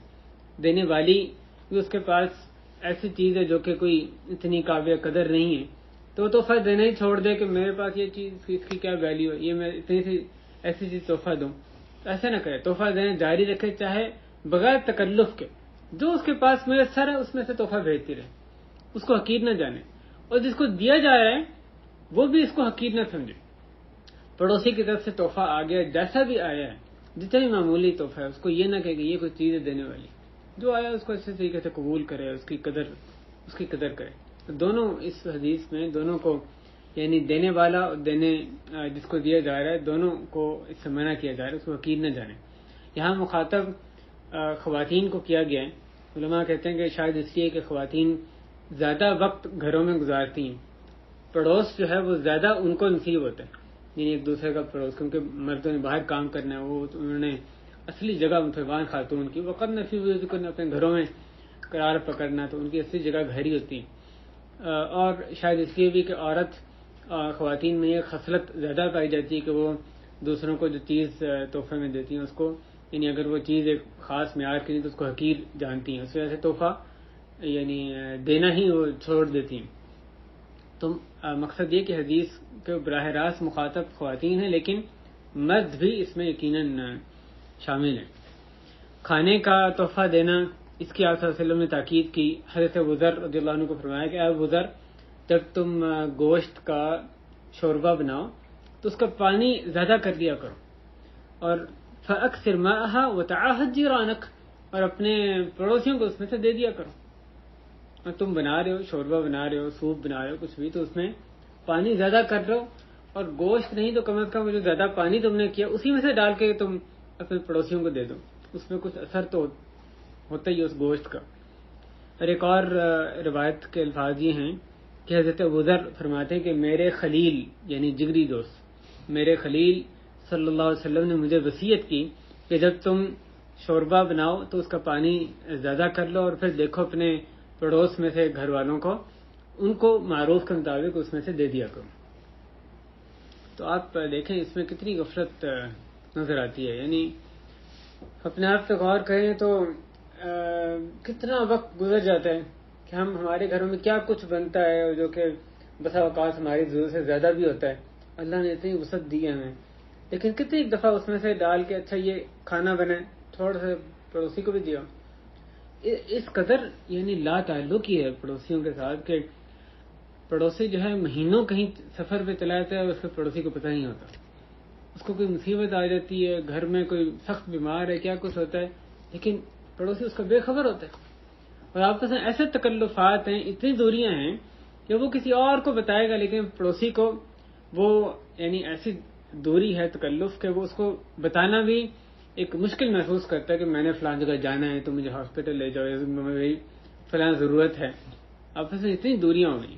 دینے والی بھی اس کے پاس ایسی چیز ہے جو کہ کوئی اتنی قابل قدر نہیں ہے تو وہ تحفہ دینا ہی چھوڑ دے کہ میرے پاس یہ چیز اس کی کیا ویلیو ہے، یہ میں اتنی سی ایسی چیز تحفہ دوں. ایسا نہ کرے، تحفہ دینا جاری رکھے، چاہے بغیر تکلف کے جو اس کے پاس میسر ہے اس میں سے تحفہ بھیجتی رہے، اس کو حقیر نہ جانے. اور جس کو دیا جا رہا ہے وہ بھی اس کو حقیر نہ سمجھے. پڑوسی کی طرف سے تحفہ آ گیا، جیسا بھی آیا ہے، جتنا بھی معمولی تحفہ ہے، اس کو یہ نہ کہے کہ یہ کوئی چیز ہے دینے والی. جو آیا اس کو اچھے طریقے سے قبول کرے، اس کی قدر کرے. دونوں اس حدیث میں دونوں کو یعنی دینے والا اور جس کو دیا جا رہا ہے دونوں کو اس سے منع کیا جا رہا ہے، اس کو حقیر نہ جانے. یہاں مخاطب خواتین کو کیا گیا ہے. علماء کہتے ہیں کہ شاید اس لیے کہ خواتین زیادہ وقت گھروں میں گزارتی ہیں، پڑوس جو ہے وہ زیادہ ان کو نصیب ہوتا ہے. یعنی ایک دوسرے کا پڑوس، کیونکہ مردوں نے باہر کام کرنا ہے، وہ انہوں نے اصلی جگہ مسلمان خاتون کی وقت نفی اپنے گھروں میں قرار پکڑنا، تو ان کی اصلی جگہ گھر ہی ہوتی ہے۔ اور شاید اس لیے بھی کہ عورت خواتین میں یہ خصلت زیادہ پائی جاتی ہے کہ وہ دوسروں کو جو چیز تحفے میں دیتی ہیں اس کو، یعنی اگر وہ چیز ایک خاص معیار کی نہیں تو اس کو حقیر جانتی ہیں، اس وجہ سے تحفہ یعنی دینا ہی وہ چھوڑ دیتی ہیں۔ تو مقصد یہ کہ حدیث کے براہ راست مخاطب خواتین ہیں، لیکن مرد بھی اس میں یقیناً شامل ہیں۔ کھانے کا تحفہ دینا، اس کی آپ صلی اللہ علیہ وسلم نے تاکید کی۔ حضرت ابو ذر رضی اللہ عنہ کو فرمایا کہ ابو ذر، جب تم گوشت کا شوربہ بناؤ تو اس کا پانی زیادہ کر دیا کرو، اور فَأَكْثِرْ مَاءَهَا وَتَعَاهَدْ جِيرَانَكَ، اور اپنے پڑوسیوں کو اس میں سے دے دیا کرو۔ اور تم بنا رہے ہو، شوربہ بنا رہے ہو، سوپ بنا رہے ہو، کچھ بھی، تو اس میں پانی زیادہ کر لو، اور گوشت نہیں تو کم از کم جو زیادہ پانی تم نے کیا اسی میں سے ڈال کے تم اپنے پڑوسیوں کو دے دو، اس میں کچھ اثر تو ہوتا ہی ہے اس گوشت کا۔ اور ایک اور روایت کے الفاظ یہ ہیں کہ حضرت ابو ذر فرماتے ہیں کہ میرے خلیل یعنی جگری دوست، میرے خلیل صلی اللہ علیہ وسلم نے مجھے وصیت کی کہ جب تم شوربہ بناؤ تو اس کا پانی زیادہ کر لو، اور پھر دیکھو اپنے پڑوس میں سے گھر والوں کو، ان کو معروف کے مطابق اس میں سے دے دیا کرو۔ تو آپ دیکھیں اس میں کتنی غفلت نظر آتی ہے، یعنی اپنے آپ پہ غور کریں تو کتنا وقت گزر جاتا ہے کہ ہمارے گھروں میں کیا کچھ بنتا ہے، اور جو کہ بسا اوقات ہماری ضرورت سے زیادہ بھی ہوتا ہے، اللہ نے اتنی وسعت دی ہے ہمیں، لیکن کتنی دفعہ اس میں سے ڈال کے اچھا یہ کھانا بنے، تھوڑا سا پڑوسی کو بھی دیا۔ اس قدر یعنی لا تعلق ہی ہے پڑوسیوں کے ساتھ کہ پڑوسی جو ہے مہینوں کہیں سفر پہ چلا جاتا ہے اور اس کے پڑوسی کو پتہ نہیں ہوتا، اس کو کوئی مصیبت آ جاتی ہے، گھر میں کوئی سخت بیمار ہے، کیا کچھ ہوتا ہے، لیکن پڑوسی اس کا بے خبر ہوتا ہے۔ اور آپس میں ایسے تکلفات ہیں، اتنی دوریاں ہیں کہ وہ کسی اور کو بتائے گا، لیکن پڑوسی کو وہ یعنی ایسی دوری ہے، تکلف، کہ وہ اس کو بتانا بھی ایک مشکل محسوس کرتا ہے کہ میں نے فلاں جگہ جانا ہے تو مجھے ہاسپٹل لے جاؤ، یا میری فلاں ضرورت ہے۔ آپس میں اتنی دوریاں ہو گئی۔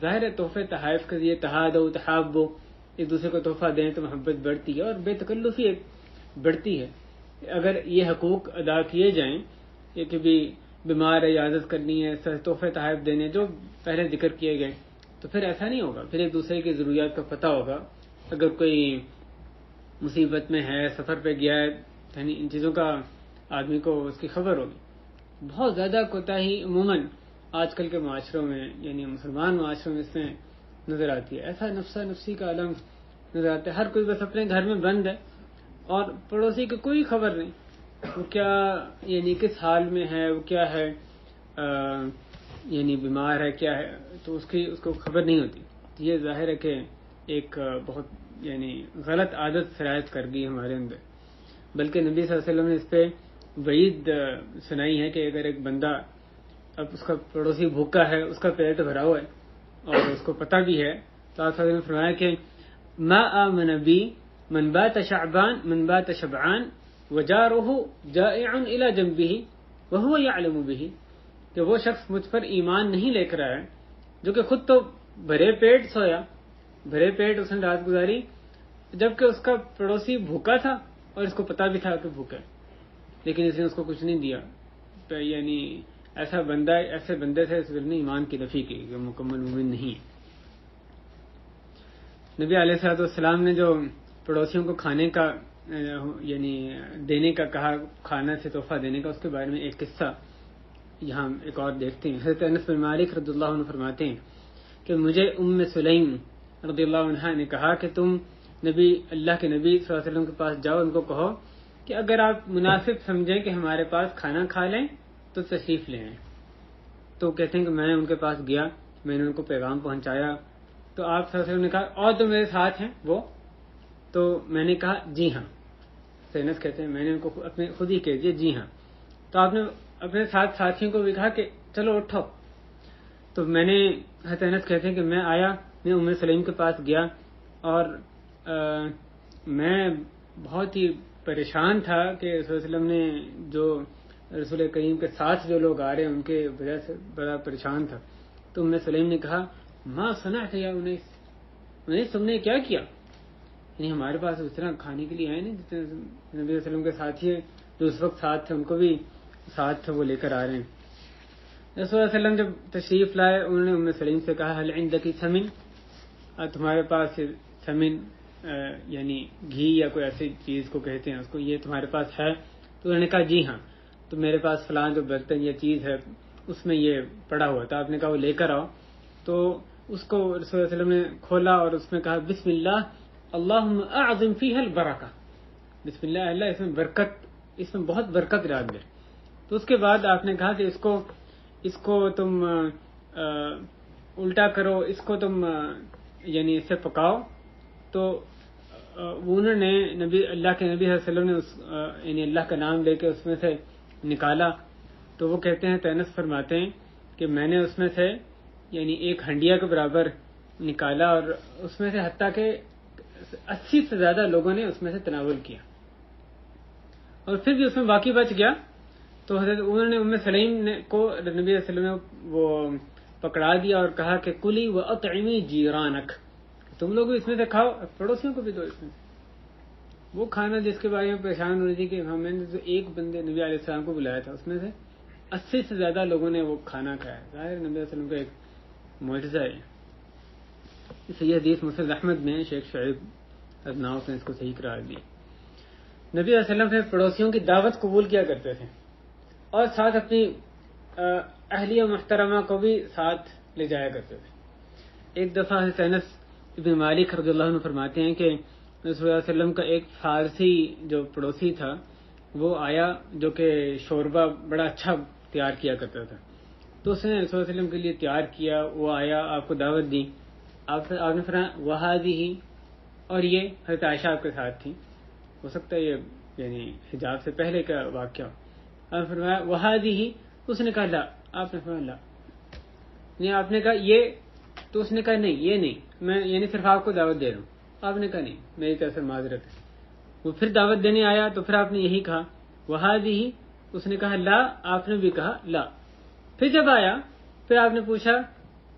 ظاہر ہے تحفے تحائف کے ذریعے تحادو تحابو، ایک دوسرے کو تحفہ دیں تو محبت بڑھتی ہے اور بے تکلفی ایک بڑھتی ہے۔ اگر یہ حقوق ادا کیے جائیں، یہ کہ بھی بیمار ہے عیادت کرنی ہے، تحفے تحائف دینے جو پہلے ذکر کیے گئے، تو پھر ایسا نہیں ہوگا، پھر ایک دوسرے کی ضروریات کا پتہ ہوگا۔ اگر کوئی مصیبت میں ہے، سفر پہ گیا ہے، یعنی ان چیزوں کا آدمی کو اس کی خبر ہوگی۔ بہت زیادہ کوتاہی عموماً آج کل کے معاشروں میں، یعنی مسلمان معاشروں میں اس میں نظر آتی ہے۔ ایسا نفسا نفسی کا عالم نظر آتا ہے، ہر کوئی بس اپنے گھر میں بند ہے اور پڑوسی کی کوئی خبر نہیں، وہ کیا یعنی کس حال میں ہے، وہ کیا ہے، یعنی بیمار ہے کیا ہے، تو اس کو خبر نہیں ہوتی۔ یہ ظاہر ہے کہ ایک بہت یعنی غلط عادت سرایت کر گئی ہمارے اندر، بلکہ نبی صلی اللہ علیہ وسلم نے اس پہ وعید سنائی ہے کہ اگر ایک بندہ، اب اس کا پڑوسی بھوکا ہے، اس کا پیٹ بھرا ہوا ہے اور اس کو پتہ بھی ہے، تو آپ صلی اللہ علیہ وسلم نے فرمایا کہ ما آمن بی من بات شبعان وجارہ جائع الی جنبہ وہو یعلم بہ، کہ وہ شخص مجھ پر ایمان نہیں لے کر آیا جو کہ خود تو بھرے پیٹ سویا، بھرے پیٹ اس نے رات گزاری، جبکہ اس کا پڑوسی بھوکا تھا اور اس کو پتہ بھی تھا کہ بھوکا ہے، لیکن اس نے اس کو کچھ نہیں دیا۔ تو یعنی ایسے بندے سے اس نے ایمان کی نفی کی کہ مکمل مومن نہیں ہے۔ نبی علیہ الصلوۃ والسلام نے جو پڑوسیوں کو کھانے کا یعنی دینے کا کہا، کھانا سے تحفہ دینے کا، اس کے بارے میں ایک قصہ یہاں ایک اور دیکھتے ہیں۔ حضرت انس بن مالک رضی اللہ عنہ فرماتے ہیں کہ مجھے ام سلیم رضی اللہ عنہا نے کہا کہ تم اللہ کے نبی صلی اللہ علیہ وسلم کے پاس جاؤ، ان کو کہو کہ اگر آپ مناسب سمجھیں کہ ہمارے پاس کھانا کھا لیں تو تشریف لے آئیں۔ تو کہتے ہیں کہ میں ان کے پاس گیا، میں نے ان کو پیغام پہنچایا، تو آپ صلی اللہ علیہ وسلم نے کہا اور جو میرے ساتھ ہیں وہ، تو میں نے کہا جی ہاں۔ انس کہتے ہیں میں نے ان کو خود ہی کہہ دیا جی ہاں۔ تو آپ نے اپنے ساتھ ساتھیوں کو بھی کہا کہ چلو اٹھو۔ تو میں نے حضرت انس کہتے ہیں کہ میں آیا، میں ام سلیم کے پاس گیا اور میں بہت ہی پریشان تھا کہ رسول اللہ علیہ وسلم نے جو رسول کریم کے ساتھ جو لوگ آ رہے ہیں ان کے وجہ سے بڑا پریشان تھا۔ تو ام سلیم نے کہا ما صنعت یا انیس، تم نے کیا کیا؟ یعنی ہمارے پاس اس طرح کھانے کے لیے آئے نہیں جتنے نبی صلی اللہ علیہ وسلم کے ساتھی جو اس وقت ساتھ تھے ان کو بھی ساتھ تھے وہ لے کر آ رہے ہیں. رسول اللہ علیہ وسلم جب تشریف لائے انہوں نے ام سلیم سے کہا هل عندك سمن، تمہارے پاس سمن یعنی گھی یا کوئی ایسی چیز کو کہتے ہیں اس کو، یہ تمہارے پاس ہے؟ تو انہوں نے کہا جی ہاں، تو میرے پاس فلاں جو برتن یا چیز ہے اس میں یہ پڑا ہوا تھا. آپ نے کہا وہ لے کر آؤ. تو اس کو رسول اللہ علیہ وسلم نے کھولا اور اس میں کہا بسم اللہ اللہم اعظم فیہا البرکہ، بسم اللہ اللہ اس میں برکت، اس میں بہت برکت ڈال دے. تو اس کے بعد آپ نے کہا کہ اس کو تم الٹا کرو، اس کو تم یعنی اسے پکاؤ. تو انہوں نے اللہ کے نبی صلی اللہ علیہ وسلم نے یعنی اللہ کا نام لے کے اس میں سے نکالا. تو وہ کہتے ہیں انس فرماتے ہیں کہ میں نے اس میں سے یعنی ایک ہنڈیا کے برابر نکالا اور اس میں سے حتیٰ کہ 80 سے زیادہ لوگوں نے اس میں سے تناول کیا اور پھر بھی اس میں باقی بچ گیا. تو حضرت انہوں نے ام سلیم کو نبی صلی اللہ علیہ وسلم نے وہ پکڑا دیا اور کہا کہ کلی و اطعمی جیرانک، تم لوگ بھی اس میں سے کھاؤ، پڑوسیوں کو بھی دو اس میں سے. وہ کھانا جس کے بارے میں پریشان ہو رہی تھی کہ ہمیں نے جو ایک بندے نبی علیہ السلام کو بلایا تھا اس میں سے 80 سے زیادہ لوگوں نے وہ کھانا کھایا. ظاہر نبی علیہ السلام کا ایک معجزہ ہے. اس یہ حدیث مسند احمد میں شیخ شعیب ادناؤ نے اس کو صحیح قرار دیا. نبی علیہ السلام سے پڑوسیوں کی دعوت قبول کیا کرتے تھے اور ساتھ اپنی اہلیہ محترمہ کو بھی ساتھ لے جایا کرتے تھے. ایک دفعہ انس ابن مالک رضی اللہ عنہ فرماتے ہیں کہ رسول اللہ صلی اللہ علیہ وسلم کا ایک فارسی جو پڑوسی تھا وہ آیا جو کہ شوربہ بڑا اچھا تیار کیا کرتا تھا. تو اس نے رسول اللہ علیہ وسلم کے لیے تیار کیا، وہ آیا، آپ کو دعوت دی. آپ نے فرمایا وہذہ، اور یہ حضرت عائشہ آپ کے ساتھ تھی، ہو سکتا ہے یہ یعنی حجاب سے پہلے کا واقعہ. آپ نے فرمایا وہذہ، اس نے کہا لا، آپ نے فرمایا لا، نہیں آپ نے کہا یہ، تو اس نے کہا نہیں یہ نہیں، میں یعنی صرف آپ کو دعوت دے رہا ہوں. آپ نے کہا نہیں میری طرف سے معذرت ہے. وہ پھر دعوت دینے آیا تو پھر آپ نے یہی کہا وہذہ، اس نے کہا لا، آپ نے بھی کہا لا. پھر جب آیا پھر آپ نے پوچھا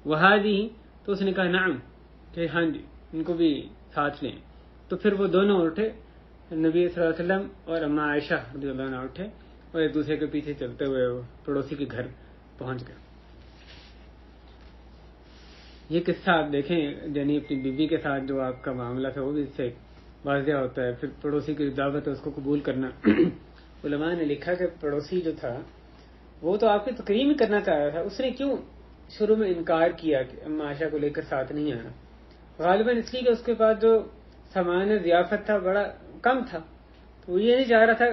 وہذہ، تو اس نے کہا نعم، کہ ہاں جی ان کو بھی ساتھ لیں. تو پھر وہ دونوں اٹھے، نبی صلی اللہ علیہ وسلم اور اما عائشہ رضی اللہ عنہ اٹھے اور ایک دوسرے کے پیچھے چلتے ہوئے پڑوسی کے گھر پہنچ گئے. یہ قصہ آپ دیکھیں یعنی اپنی بیوی کے ساتھ جو آپ کا معاملہ تھا وہ بھی اس سے واضح ہوتا ہے. پھر پڑوسی کی دعوت ہے اس کو قبول کرنا. علماء نے لکھا کہ پڑوسی جو تھا وہ تو آپ کی تقریم ہی کرنا چاہ رہا تھا، اس نے کیوں شروع میں انکار کیا کہ اما عائشہ کو لے کر ساتھ نہیں آنا؟ غالباً اس لیے کہ اس کے پاس جو سامان ضیافت تھا بڑا کم تھا. تو وہ یہ نہیں چاہ رہا تھا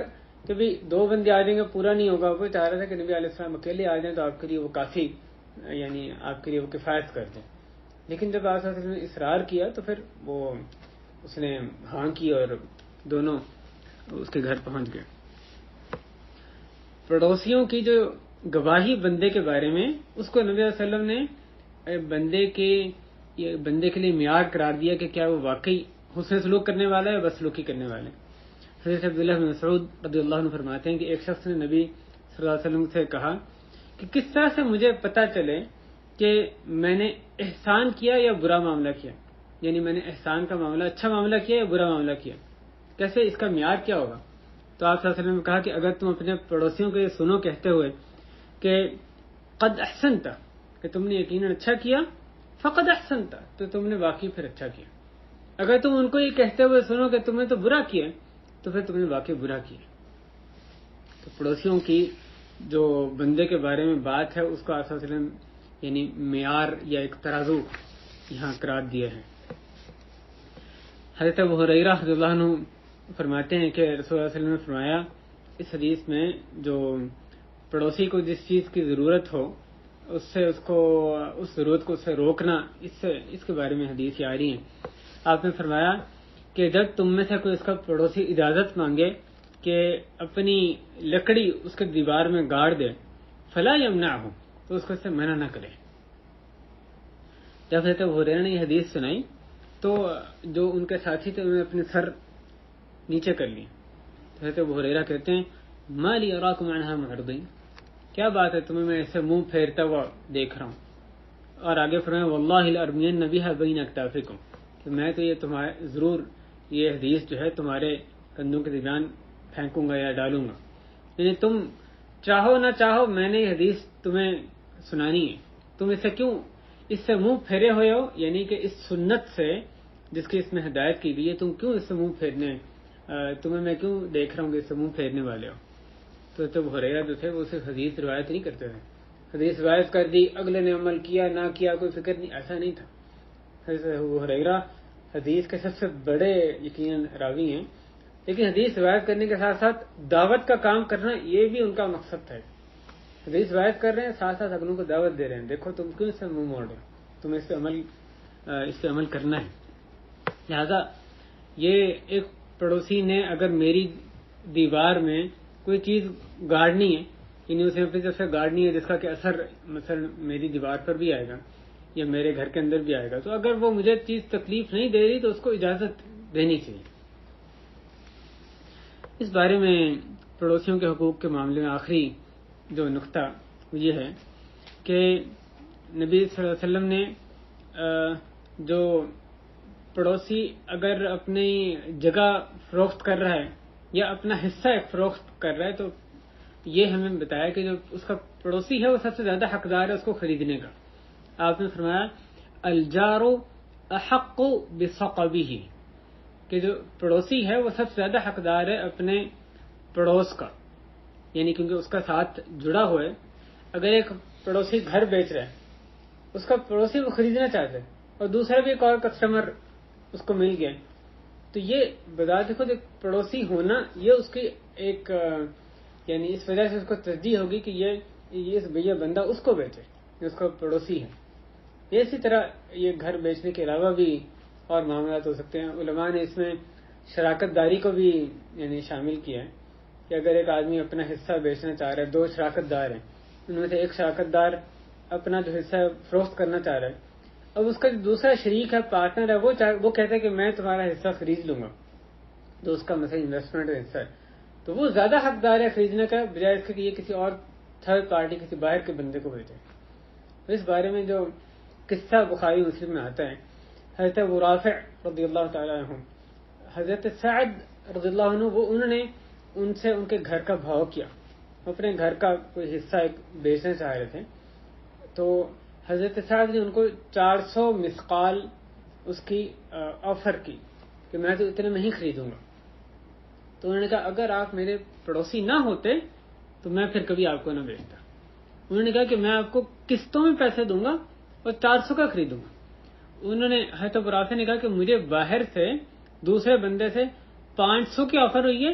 کہ بھی 2 بندے آ جائیں گے پورا نہیں ہوگا، وہ چاہ رہا تھا کہ نبی علیہ السلام اکیلے آ جائیں تو آپ کے لیے وہ کافی یعنی آپ کے لیے وہ کفایت کر دیں. لیکن جب آپ نے اصرار کیا تو پھر وہ اس نے ہاں کی اور دونوں اس کے گھر پہنچ گئے. پڑوسیوں کی جو گواہی بندے کے بارے میں اس کو نبی صلی اللہ علیہ وسلم نے بندے کے لیے معیار قرار دیا کہ کیا وہ واقعی حسن سلوک کرنے والا ہے یا بدسلوکی کرنے والا ہے. حضرت عبداللہ بن مسعود رضی اللہ عنہ فرماتے ہیں کہ ایک شخص نے نبی صلی اللہ علیہ وسلم سے کہا کہ کس طرح سے مجھے پتہ چلے کہ میں نے احسان کیا یا برا معاملہ کیا، یعنی میں نے احسان کا معاملہ اچھا معاملہ کیا یا برا معاملہ کیا، کیسے اس کا معیار کیا ہوگا؟ تو آپ صلی اللہ علیہ وسلم نے کہا کہ اگر تم اپنے پڑوسیوں کو یہ سنو کہتے ہوئے کہ قد احسنت، کہ تم نے یقیناً اچھا کیا، فقد احسنت، تو تم نے واقعی پھر اچھا کیا. اگر تم ان کو یہ کہتے ہوئے سنو کہ تم نے تو برا کیا تو پھر تم نے واقعی برا کیا. تو پڑوسیوں کی جو بندے کے بارے میں بات ہے اس کو آپ صلی اللہ علیہ وسلم یعنی معیار یا ایک ترازو یہاں قرار دیا ہے. حضرت ابو ہریرہ رضی اللہ عنہ فرماتے ہیں کہ رسول اللہ صلی اللہ علیہ وسلم نے فرمایا اس حدیث میں جو پڑوسی کو جس چیز کی ضرورت ہو اس ضرورت کو اس سے روکنا، اس کے بارے میں حدیث آ رہی ہیں. آپ نے فرمایا کہ جب تم میں سے کوئی اس کا پڑوسی اجازت مانگے کہ اپنی لکڑی اس کے دیوار میں گاڑ دے فلا یمنعہ، تو اس کو اس سے منع نہ کرے. جب حضرت ابو ہریرہ نے یہ حدیث سنائی تو جو ان کے ساتھی تھے انہوں نے اپنے سر نیچے کر لیے. حضرت ابو ہریرہ کہتے ہیں ما لی اراکم عنہا معرضین، کیا بات ہے تمہیں میں ایسے منہ پھیرتا ہوا دیکھ رہا ہوں. اور آگے فرمایا واللہ لارمین بہا بین اکتافکم، کہ میں تو یہ تمہارے ضرور یہ حدیث جو ہے تمہارے کندھوں کے درمیان پھینکوں گا یا ڈالوں گا. یعنی تم چاہو نہ چاہو میں نے یہ حدیث تمہیں سنانی ہے. تم اس سے منہ پھیرے ہوئے ہو، یعنی کہ اس سنت سے جس کی اس میں ہدایت کی گئی ہے، تم کیوں اس سے منہ پھیرنے، تمہیں میں کیوں دیکھ رہا ہوں کہ اس سے منہ پھیرنے والے ہو. تو ابو ہریرہ جو تھے وہ صرف حدیث روایت نہیں کرتے تھے. حدیث روایت کر دی، اگلے نے عمل کیا نہ کیا کوئی فکر نہیں، ایسا نہیں تھا. ابو ہریرہ حدیث کے سب سے بڑے یقیناً راوی ہیں، لیکن حدیث روایت کرنے کے ساتھ ساتھ دعوت کا کام کرنا یہ بھی ان کا مقصد تھا. حدیث روایت کر رہے ہیں، ساتھ ساتھ اگلوں کو دعوت دے رہے ہیں، دیکھو تم کیوں اس سے منہ موڑ رہے ہو، تمہیں اس پہ عمل کرنا ہے. لہذا یہ ایک پڑوسی نے اگر میری دیوار میں کوئی چیز گاڑنی ہے، یعنی اسے اپنی طرف سے گاڑنی ہے جس کا کہ اثر مثلا میری دیوار پر بھی آئے گا یا میرے گھر کے اندر بھی آئے گا، تو اگر وہ مجھے چیز تکلیف نہیں دے رہی تو اس کو اجازت دینی چاہیے. اس بارے میں پڑوسیوں کے حقوق کے معاملے میں آخری جو نقطہ یہ ہے کہ نبی صلی اللہ علیہ وسلم نے جو پڑوسی اگر اپنی جگہ فروخت کر رہا ہے یا اپنا حصہ فروخت کر رہا ہے تو یہ ہمیں بتایا کہ جو اس کا پڑوسی ہے وہ سب سے زیادہ حقدار ہے اس کو خریدنے کا. آپ نے فرمایا الجار احق بثقبہ، کہ جو پڑوسی ہے وہ سب سے زیادہ حقدار ہے اپنے پڑوس کا، یعنی کیونکہ اس کا ساتھ جڑا ہوا ہے. اگر ایک پڑوسی گھر بیچ رہا ہے، اس کا پڑوسی وہ خریدنا چاہتا ہے اور دوسرا بھی ایک اور کسٹمر اس کو مل گیا، تو یہ بذات خود ایک پڑوسی ہونا یہ اس کی ایک یعنی اس وجہ سے اس کو ترجیح ہوگی کہ یہ بندہ اس کو بیچے، اس کا پڑوسی ہے. اسی طرح یہ گھر بیچنے کے علاوہ بھی اور معاملات ہو سکتے ہیں. علماء نے اس میں شراکت داری کو بھی یعنی شامل کیا ہے کہ اگر ایک آدمی اپنا حصہ بیچنا چاہ رہا ہے، دو شراکت دار ہیں، ان میں سے ایک شراکت دار اپنا جو حصہ فروخت کرنا چاہ رہا ہے، اب اس کا جو دوسرا شریک ہے، پارٹنر ہے، وہ کہتا ہے کہ میں تمہارا حصہ خرید لوں گا، تو اس کا مثلا انویسٹمنٹ کا حصہ ہے، تو وہ زیادہ حقدار ہے خریدنے کا بجائے اس کے کہ یہ کسی اور تھرڈ پارٹی کسی باہر کے بندے کو بیچے. تو اس بارے میں جو قصہ بخاری مسلم میں آتا ہے، حضرت ابو رافع رضی اللہ تعالیٰ عنہ، حضرت سعد رضی اللہ عنہ، وہ انہوں نے ان سے ان کے گھر کا بھاؤ کیا، اپنے گھر کا کوئی حصہ ایک بیچنا چاہ رہے تھے، تو حضرت سعد نے ان کو 400 مثقال اس کی آفر کی کہ میں تو اتنے میں ہی خریدوں گا. تو انہوں نے کہا اگر آپ میرے پڑوسی نہ ہوتے تو میں پھر کبھی آپ کو نہ بیچتا. انہوں نے کہا کہ میں آپ کو قسطوں میں پیسے دوں گا اور 400 کا خریدوں گا. انہوں نے حضرت ابو رافع نے کہا کہ مجھے باہر سے دوسرے بندے سے 500 کی آفر ہوئی ہے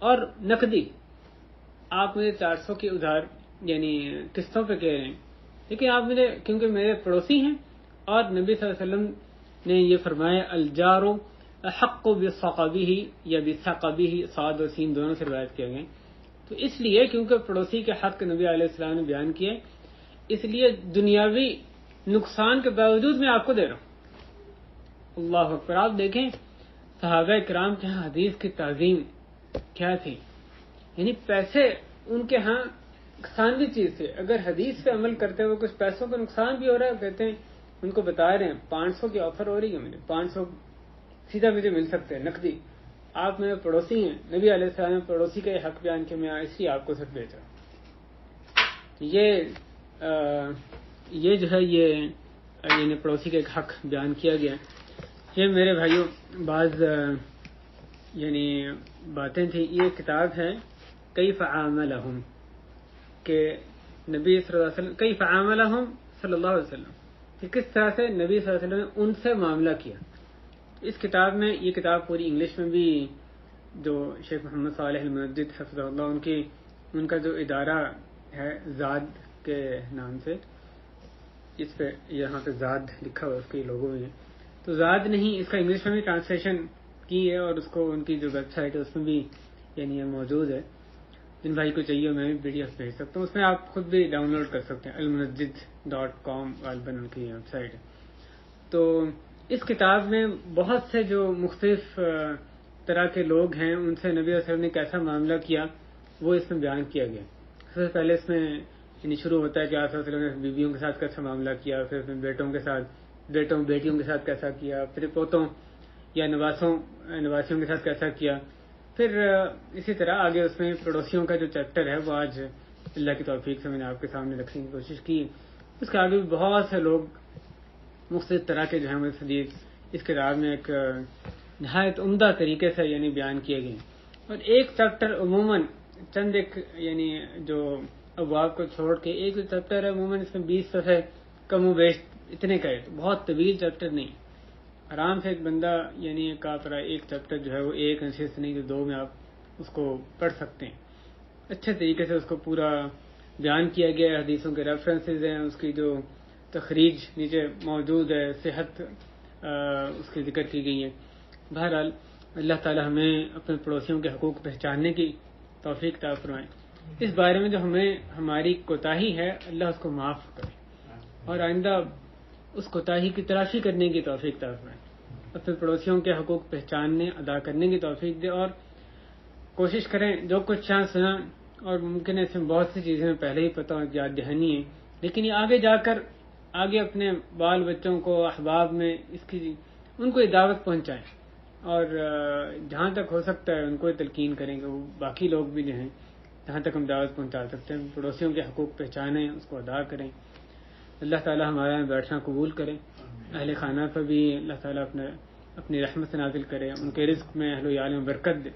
اور نقدی، آپ مجھے 400 کی ادھار یعنی قسطوں پہ کہہ رہے ہیں، لیکن آپ مجھے کیونکہ میرے پڑوسی ہیں، اور نبی صلی اللہ علیہ وسلم نے یہ فرمایا الجار احق بثقبہ یا بثقبہ، صاد و سین دونوں سے روایت کیا گئے. تو اس لیے کیونکہ پڑوسی کے حق نبی علیہ السلام نے بیان کیے، اس لیے دنیاوی نقصان کے باوجود میں آپ کو دے رہا ہوں. اللہ اکبر. آپ دیکھیں صحابہ کرام کے ہاں حدیث کی تعظیم کیا تھی، یعنی پیسے ان کے ہاں نقصان بھی چیز تھے. اگر حدیث پہ عمل کرتے ہوئے کچھ پیسوں کا نقصان بھی ہو رہا ہے، کہتے ہیں ان کو بتا رہے ہیں 500 کی آفر ہو رہی ہے، مجھے 500 سیدھا مجھے مل سکتے ہیں نقدی، آپ میرے پڑوسی ہیں. نبی علیہ السلام نے پڑوسی کا یہ حق بیان کہ میں اس لیے آپ کو سب بیچ رہا ہوں. یہ جو ہے یہ یعنی پڑوسی کا ایک حق بیان کیا گیا. یہ میرے بھائیوں بعض یعنی باتیں تھیں. یہ کتاب ہے کیف عاملہم، کہ نبی صلی اللہ علیہ وسلم کیف عاملہم صلی اللہ علیہ وسلم، کہ کس طرح سے نبی صلی اللہ علیہ وسلم نے ان سے معاملہ کیا. اس کتاب میں، یہ کتاب پوری انگلش میں بھی جو شیخ محمد صالح المنجد حفظہ اللہ ان کا جو ادارہ ہے زاد کے نام سے، اس پہ یہاں پہ زاد لکھا ہوا ہے، اس کے لوگو بھی ہیں، تو زاد نہیں، اس کا انگلش میں بھی ٹرانسلیشن کی ہے اور اس کو ان کی جو ویب سائٹ ہے اس میں بھی یعنی یہ موجود ہے. جن بھائی کو چاہیے میں بھی PDF بھیج سکتا ہوں، اس میں آپ خود بھی ڈاؤن لوڈ کر سکتے ہیں. almunajjid.com غالباً ان کی ویب سائٹ ہے. تو اس کتاب میں بہت سے جو مختلف طرح کے لوگ ہیں ان سے نبی صلی اللہ علیہ وسلم نے کیسا معاملہ کیا وہ اس میں بیان کیا گیا. سب سے پہلے اس میں یعنی شروع ہوتا ہے کہ آپ صلی اللہ علیہ وسلم نے بیویوں کے ساتھ کیسا معاملہ کیا، پھر اس میں بیٹوں کے ساتھ، بیٹیوں کے ساتھ کیسا کیا، پھر پوتوں یا نواسیوں کے ساتھ کیسا کیا. پھر اسی طرح آگے اس میں پڑوسیوں کا جو چیپٹر ہے وہ آج اللہ کی توفیق سے میں نے آپ کے سامنے رکھنے کی کوشش کی. اس کے آگے بھی بہت سے لوگ مختلف طرح کے جو ہیں وہ حدیث اس کتاب میں ایک نہایت عمدہ طریقے سے یعنی بیان کیے گئے. اور ایک چیپٹر عموماً چند ایک یعنی جو ابواب کو چھوڑ کے ایک جو چیپٹر ہے عموماً اس میں 20 صفحے کم و بیش اتنے کا ہے. بہت طویل چیپٹر نہیں, آرام سے ایک بندہ یعنی ایک چیپٹر جو ہے وہ ایک نشست نہیں تو 2 میں آپ اس کو پڑھ سکتے ہیں. اچھے طریقے سے اس کو پورا بیان کیا گیا ہے. حدیثوں کے ریفرنسز ہیں, اس کی جو تخریج نیچے موجود ہے, صحت اس کی ذکر کی گئی ہے. بہرحال اللہ تعالی ہمیں اپنے پڑوسیوں کے حقوق پہچاننے کی توفیق عطا فرمائے. اس بارے میں جو ہماری کوتاہی ہے اللہ اس کو معاف کرے اور آئندہ اس کوتاہی کی تلافی کرنے کی توفیق عطا فرمائے. اپنے پڑوسیوں کے حقوق پہچاننے ادا کرنے کی توفیق دے اور کوشش کریں جو کچھ یہاں سنا اور ممکن ہے اس میں بہت سی چیزیں پہلے ہی پتہ یاد دہانی ہے لیکن یہ آگے جا کر آگے اپنے بال بچوں کو احباب میں ان کو یہ دعوت پہنچائیں اور جہاں تک ہو سکتا ہے ان کو تلقین کریں کہ وہ باقی لوگ بھی جو ہیں جہاں تک ہم دعوت پہنچا سکتے ہیں پڑوسیوں کے حقوق پہچانیں, اس کو ادا کریں. اللہ تعالی ہمارا بیٹھنا قبول کرے. اہل خانہ پر بھی اللہ تعالی اپنی رحمت سے نازل کرے, ان کے رزق میں اہل و عیال میں برکت دے.